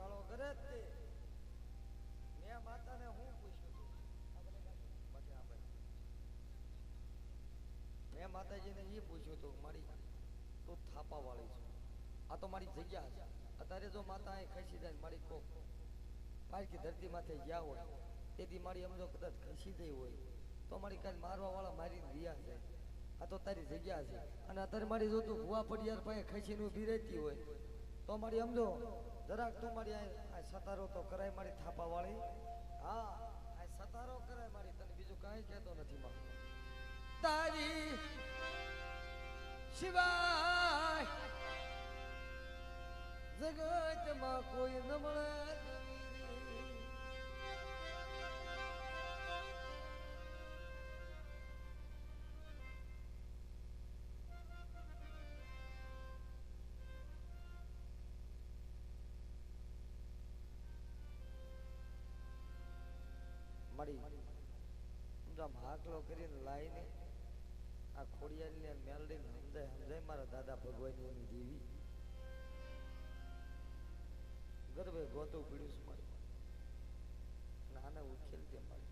ઘોટાળો કરે જ તે મેં માતાને હું પૂછ્યું હતું બાકી આપણે મેં માતાજીને એ પૂછ્યું હતું મારી તું થાપા વાળી છું આ તો મારી જગ્યા છે અત્યારે જો માતા અહીં ખસી જાય મારી કોક પારકી ધરતી માથે ગયા હોય તેથી મારી સમજો કદાચ ખસી ગઈ હોય તો મારી કાલ મારવા વાળા મારીને રહ્યા છે આ તો તારી જગ્યા છે અને અત્યારે મારી જો તું ભુવા પડિયાર પાસે ખસીને ઊભી રહેતી હોય તો મારી સમજો જરાક તું મારી આ સતારો તો કરાય મારી થાપા વાળી હા આ સતારો કરાય મારી તને બીજું કાંઈ કહેતો નથી માં તારી શિવાય જગતમાં કોઈ ન મળે મારી આમ હાકલો કરીને લાઈને આ ખોડિયાલને મેલડીને સમજાય મારા દાદા ભગવાનની એની દેવી ગર્ભે ગોતું પીડ્યું છે મારી નાના ઉકેલ દે મારી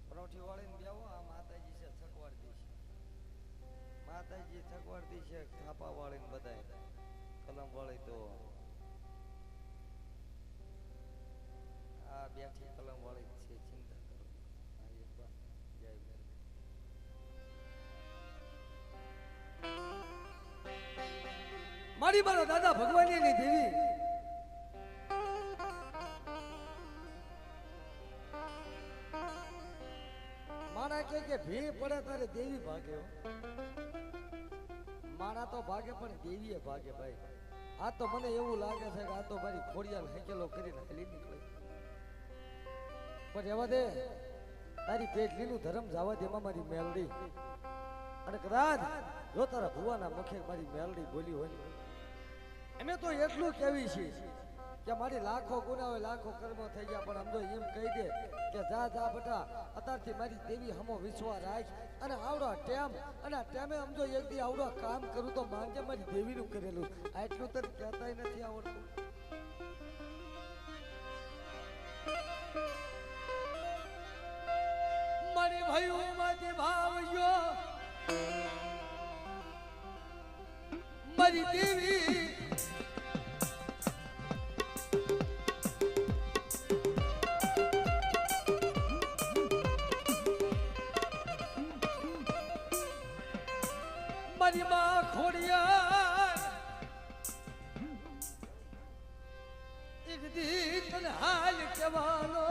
પરોઠી વાળીને બેવો આ માતાજી છે થકવાડતી છે માતાજી થકવાડતી છે થાપા વાળીને બધાય કલમ વાળી તો આ બેઠી કલમ વાળી છે ચિંતા કરો જય મારી મારો દાદા ભગવાનની દેવી મારા કે ભી પડે તારે દેવી ભાગે મારા તો ભાગે પણ દેવીએ ભાગે ભાઈ આ તો મને એવું લાગે છે કે આ તો મારી ખોડિયાલ હેકેલો કરીને હલી નીકળે પણ રહેવા દે તારી પેટલીનું ધર્મ જવા દે એમાં મારી મેલડી અને કદાચ જો તારા ભુવાના મુખે મારી મેલડી બોલી હોય અમે તો એટલું કેવી છે કે મારી લાખો ગુના હોય લાખો કર્મો થઈ ગયા પણ આમ તો એમ કહી દે કે જા જા બેટા અત્યારથી મારી દેવી હમો વિશ્વાસ રાખ અને આવડો ટેમ અને ટેમે આમ જો એક દી આવડો કામ કરું તો માંગે મારી દેવીનું કરેલું આટલું તો કહેતાય નથી આવડતું મારી ભાઈઓ માંથી ભાવજો મારી દેવી મારી માં ખોડિયાર એક દી તને હાલ કહેવાનો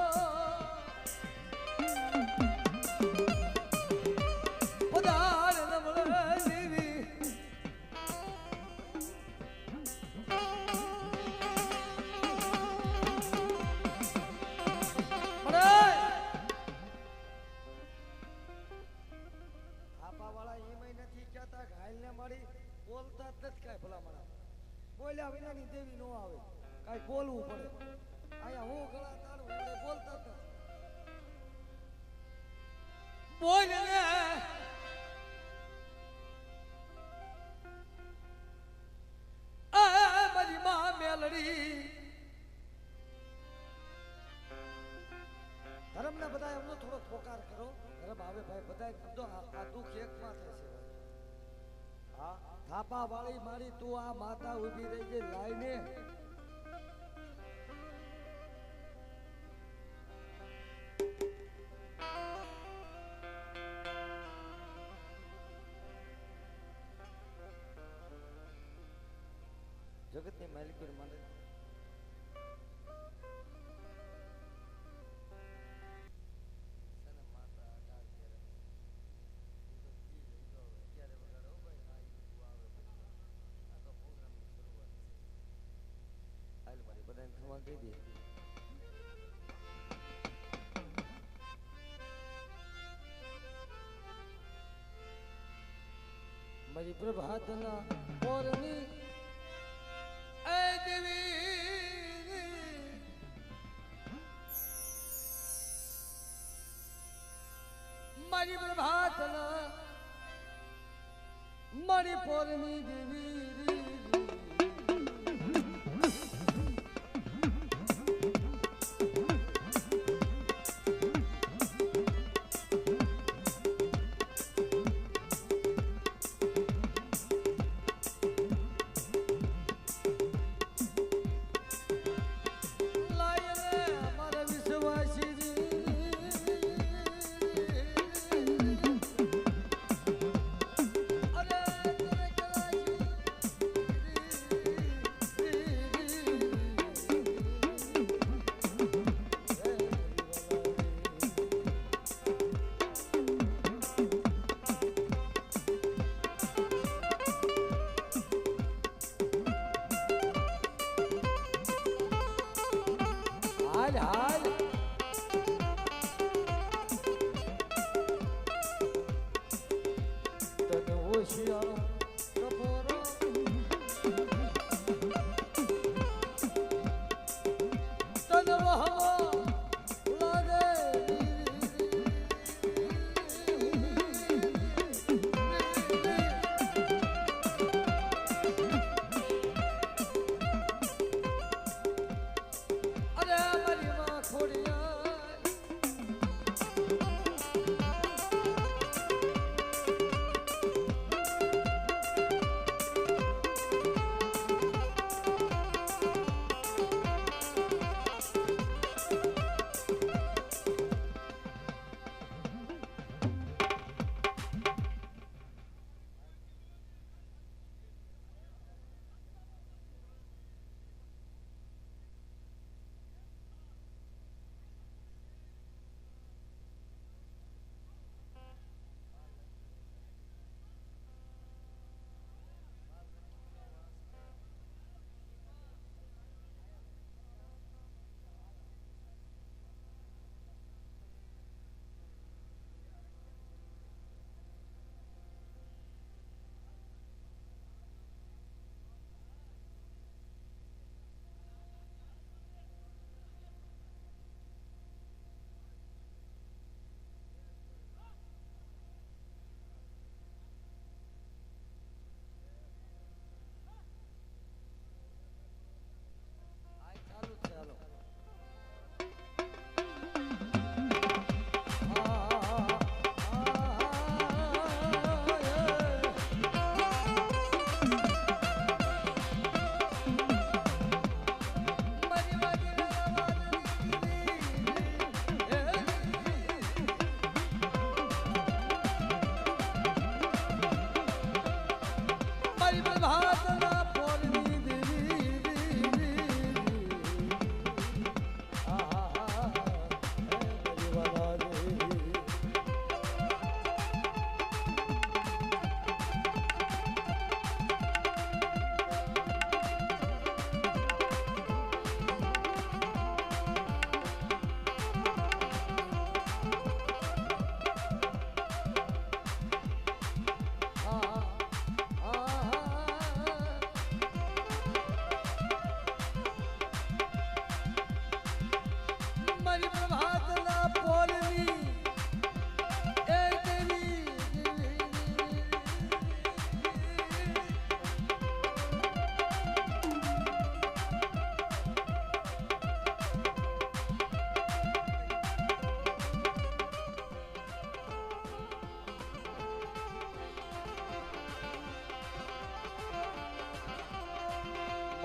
પધાર નમળ દેવી બોલ્યા વિનાની દેવી નો આવે કાઈ બોલવું પડે આયા હું ગળા તારું ઉડે બોલતા હતા બોલ ને મારી માં મેલડી ધર્મના બધા એમનો થોડો પોકાર કરો ધર્મ આવે ભાઈ બધા સમજો આ દુઃખ એકમાં થશે હા થાપા વાળી મારી તું આ માતા ઊભી રહી ગઈ લાઈને જગતની માલિકી માટે મારી પ્રભાતના પોરની એ દેવી મારી પ્રભાતના મારી પોરની દેવી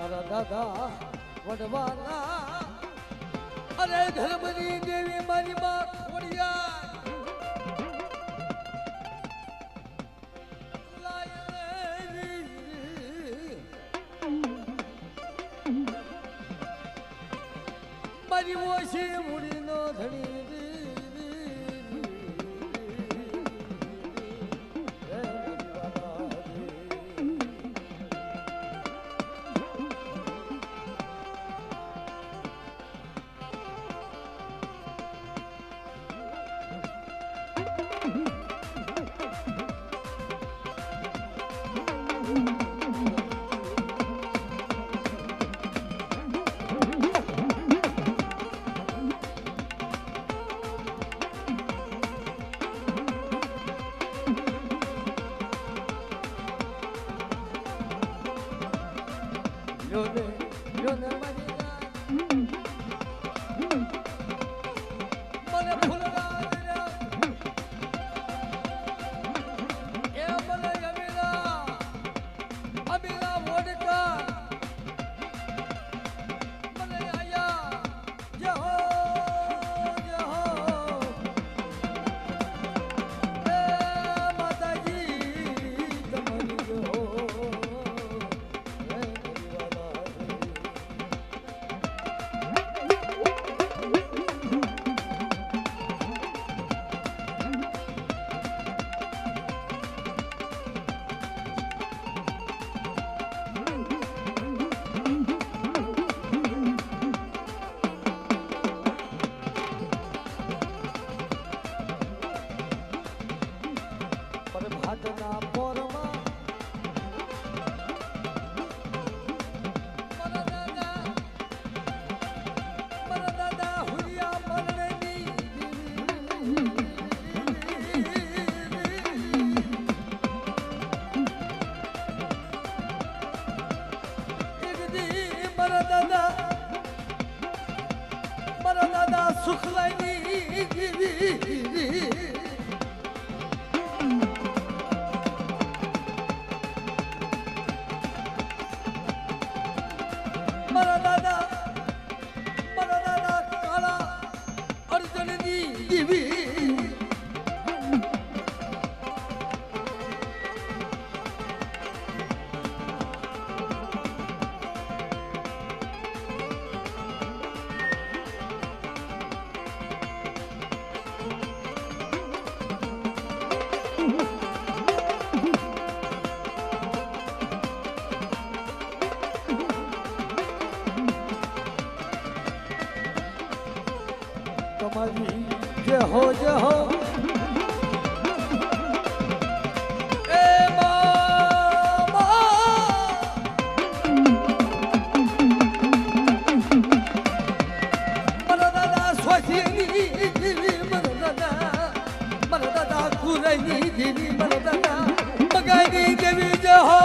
મારા દાદા વડવાના અરે ધર્મની દેવી મારી માં ખોડિયા મારી ઓછી મૂડી નો ધણી સુખ મારા દાદા કાળા અર્જુનની દેવી તમારી જય હો એ મારા દાદા સ્વાધીની દેવી મારા દાદા કુરાઈની દેવી મારા દાદા મગાઈની દેવી જય હો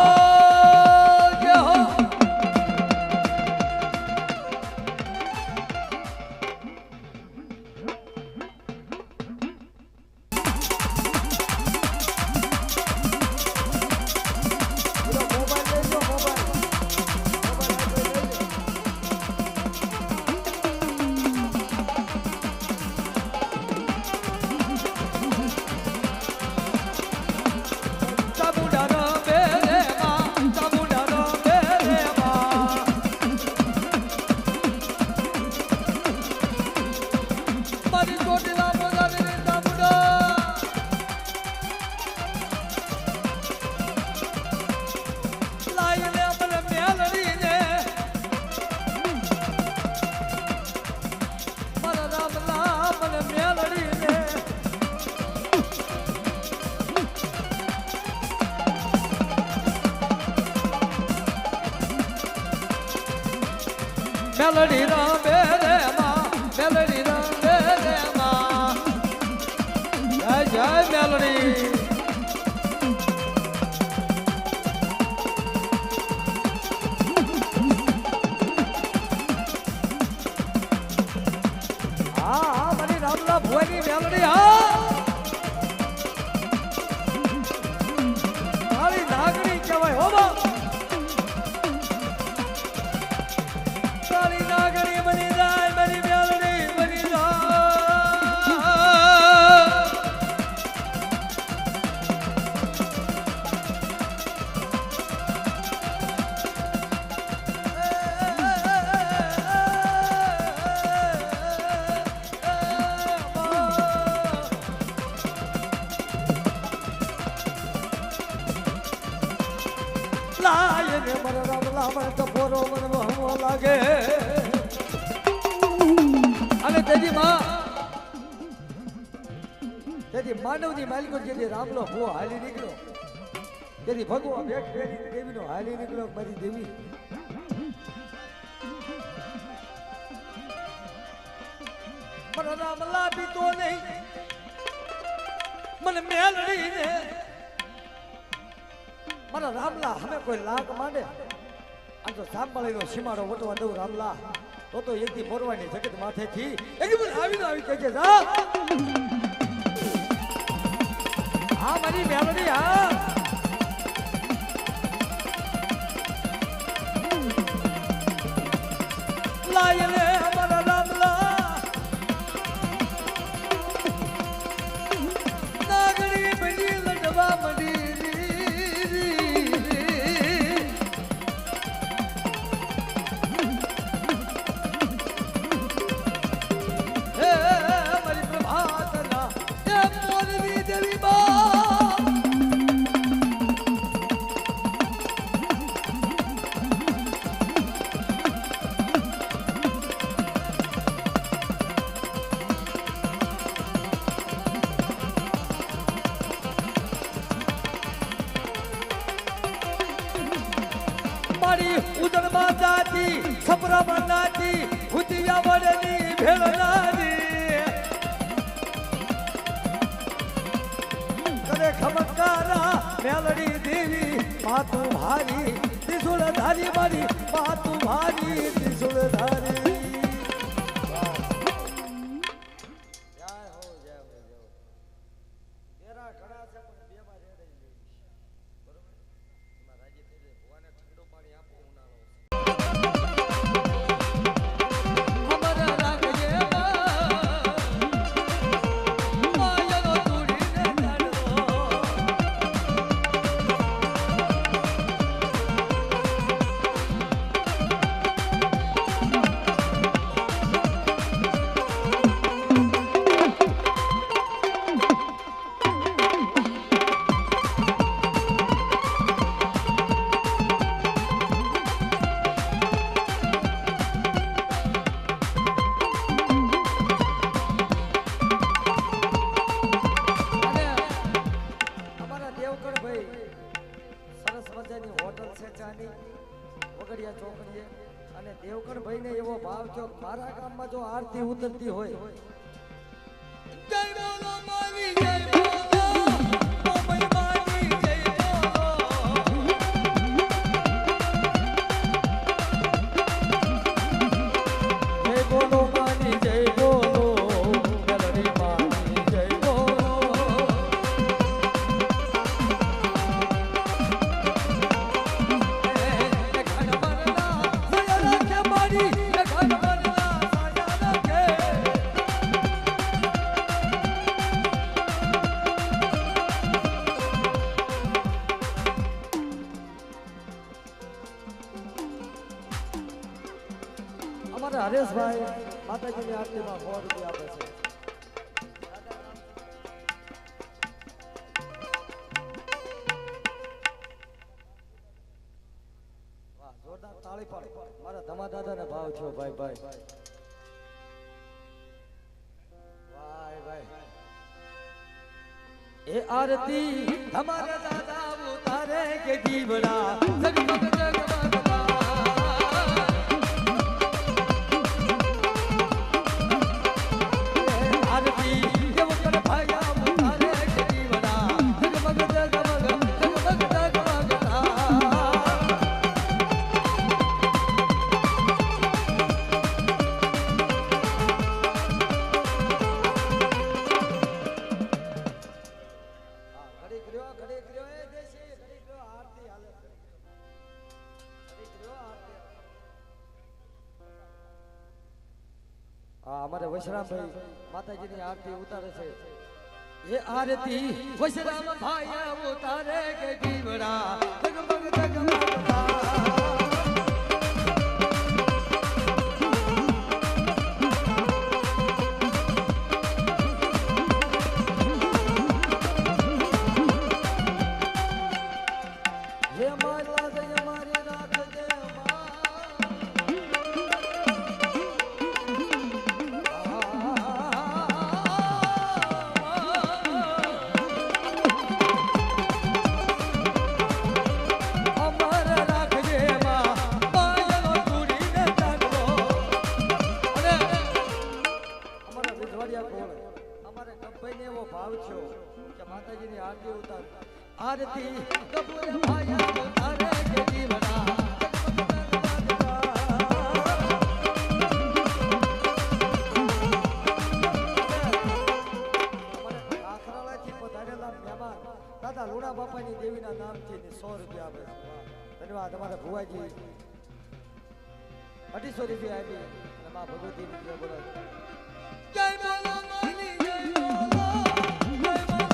મેલડી રામે રે માં મેલડી રામે રે માં જય જય મેલડી હા મારી રામલા ભુવાની મેલડી હા મારી નાગણી કહેવાય હો બા બ્રાહ્મણ કપોરો મન વહવો લાગે અને તેથી માનવની માલિકો જે રામલો ભૂ હાલી નીકળ્યો તેથી ભગવા ભેટ ફેરી દેવીનો હાલી નીકળ્યો મારી દેવી મને રામલા પીતો નહીં મને મેલડી ને મારા રામલા હવે કોઈ લાગ માંડે આ તો સાંભળીનો સીમાડો વટવા દઉં રામલા તો એકથી મોરવાની જગત માથેથી એકદમ આવી કહેજે જા હા મારી મેલડી હા લાયલે અમારા રામલા નાગણી બની લડવા મળી ઉદરમાં જાતી સપરામાં નાતી ભૂતિયા વડની ભેળનારી કરે ખમકારા મેલડી દેવી માતું ભારી ત્રિશુળ ધારી મારી માતું ભારી ત્રિશુળ ધારી મારા ગામમાં જો આરતી ઉતરતી હોય જય બોલો મારી જય બોલો ઓ મય મારી જય બોલો મારી જય બોલો મેલડી મારી જય બોલો હરેશભાઈ માતાજીની આરતીમાં 100 રૂપિયા આપે છે વાહ જોરદાર તાળી પાડો મારા ધમા દાદાને ભાવ થયો ભાઈ ભાઈ ભાઈ એ આરતી તમારા દાદા ઉતારે કે દીવડા જગમગ જગમગ हमारे वैश्राम भाई माताजी ने आरती उतारे से ये आरती वैश्राम भाई उतारे के दीवड़ा जगमग जगमग ये माला दे हमारी रात दे માતાજીની આરતી ઉતાર આરતી કપૂર ભાયા તારે કે જીવડા દાદા લુણા બાપાની દેવીના નામથી 100 રૂપિયા આપે ધન્યવાદ તમારા ભુવાજી 250 રૂપિયા આપી અને મા ભગવતી જય બોલો જય બોલો માની જય બોલો જય બોલો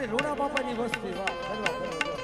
લુણા બાપાની વસ્તી વાહ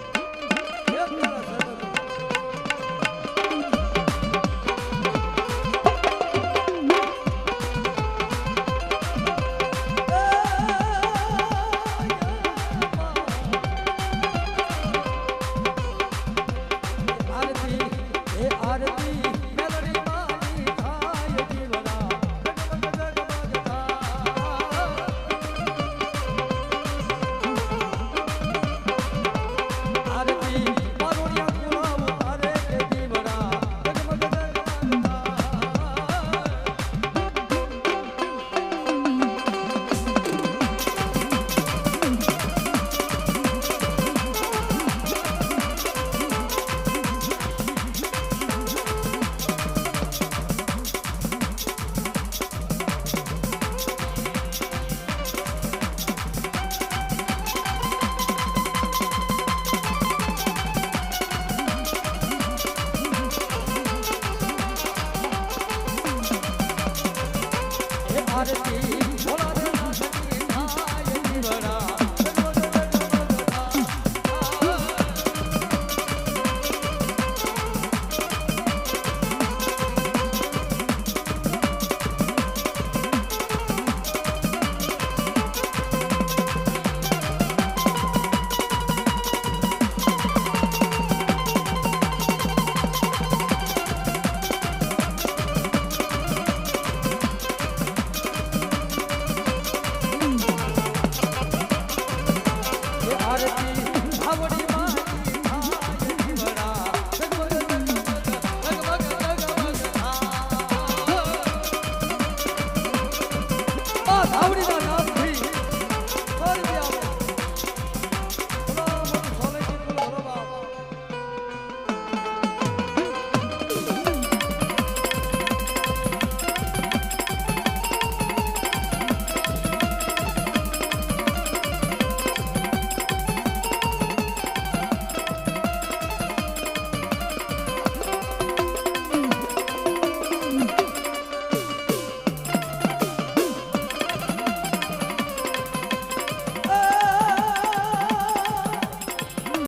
આરતી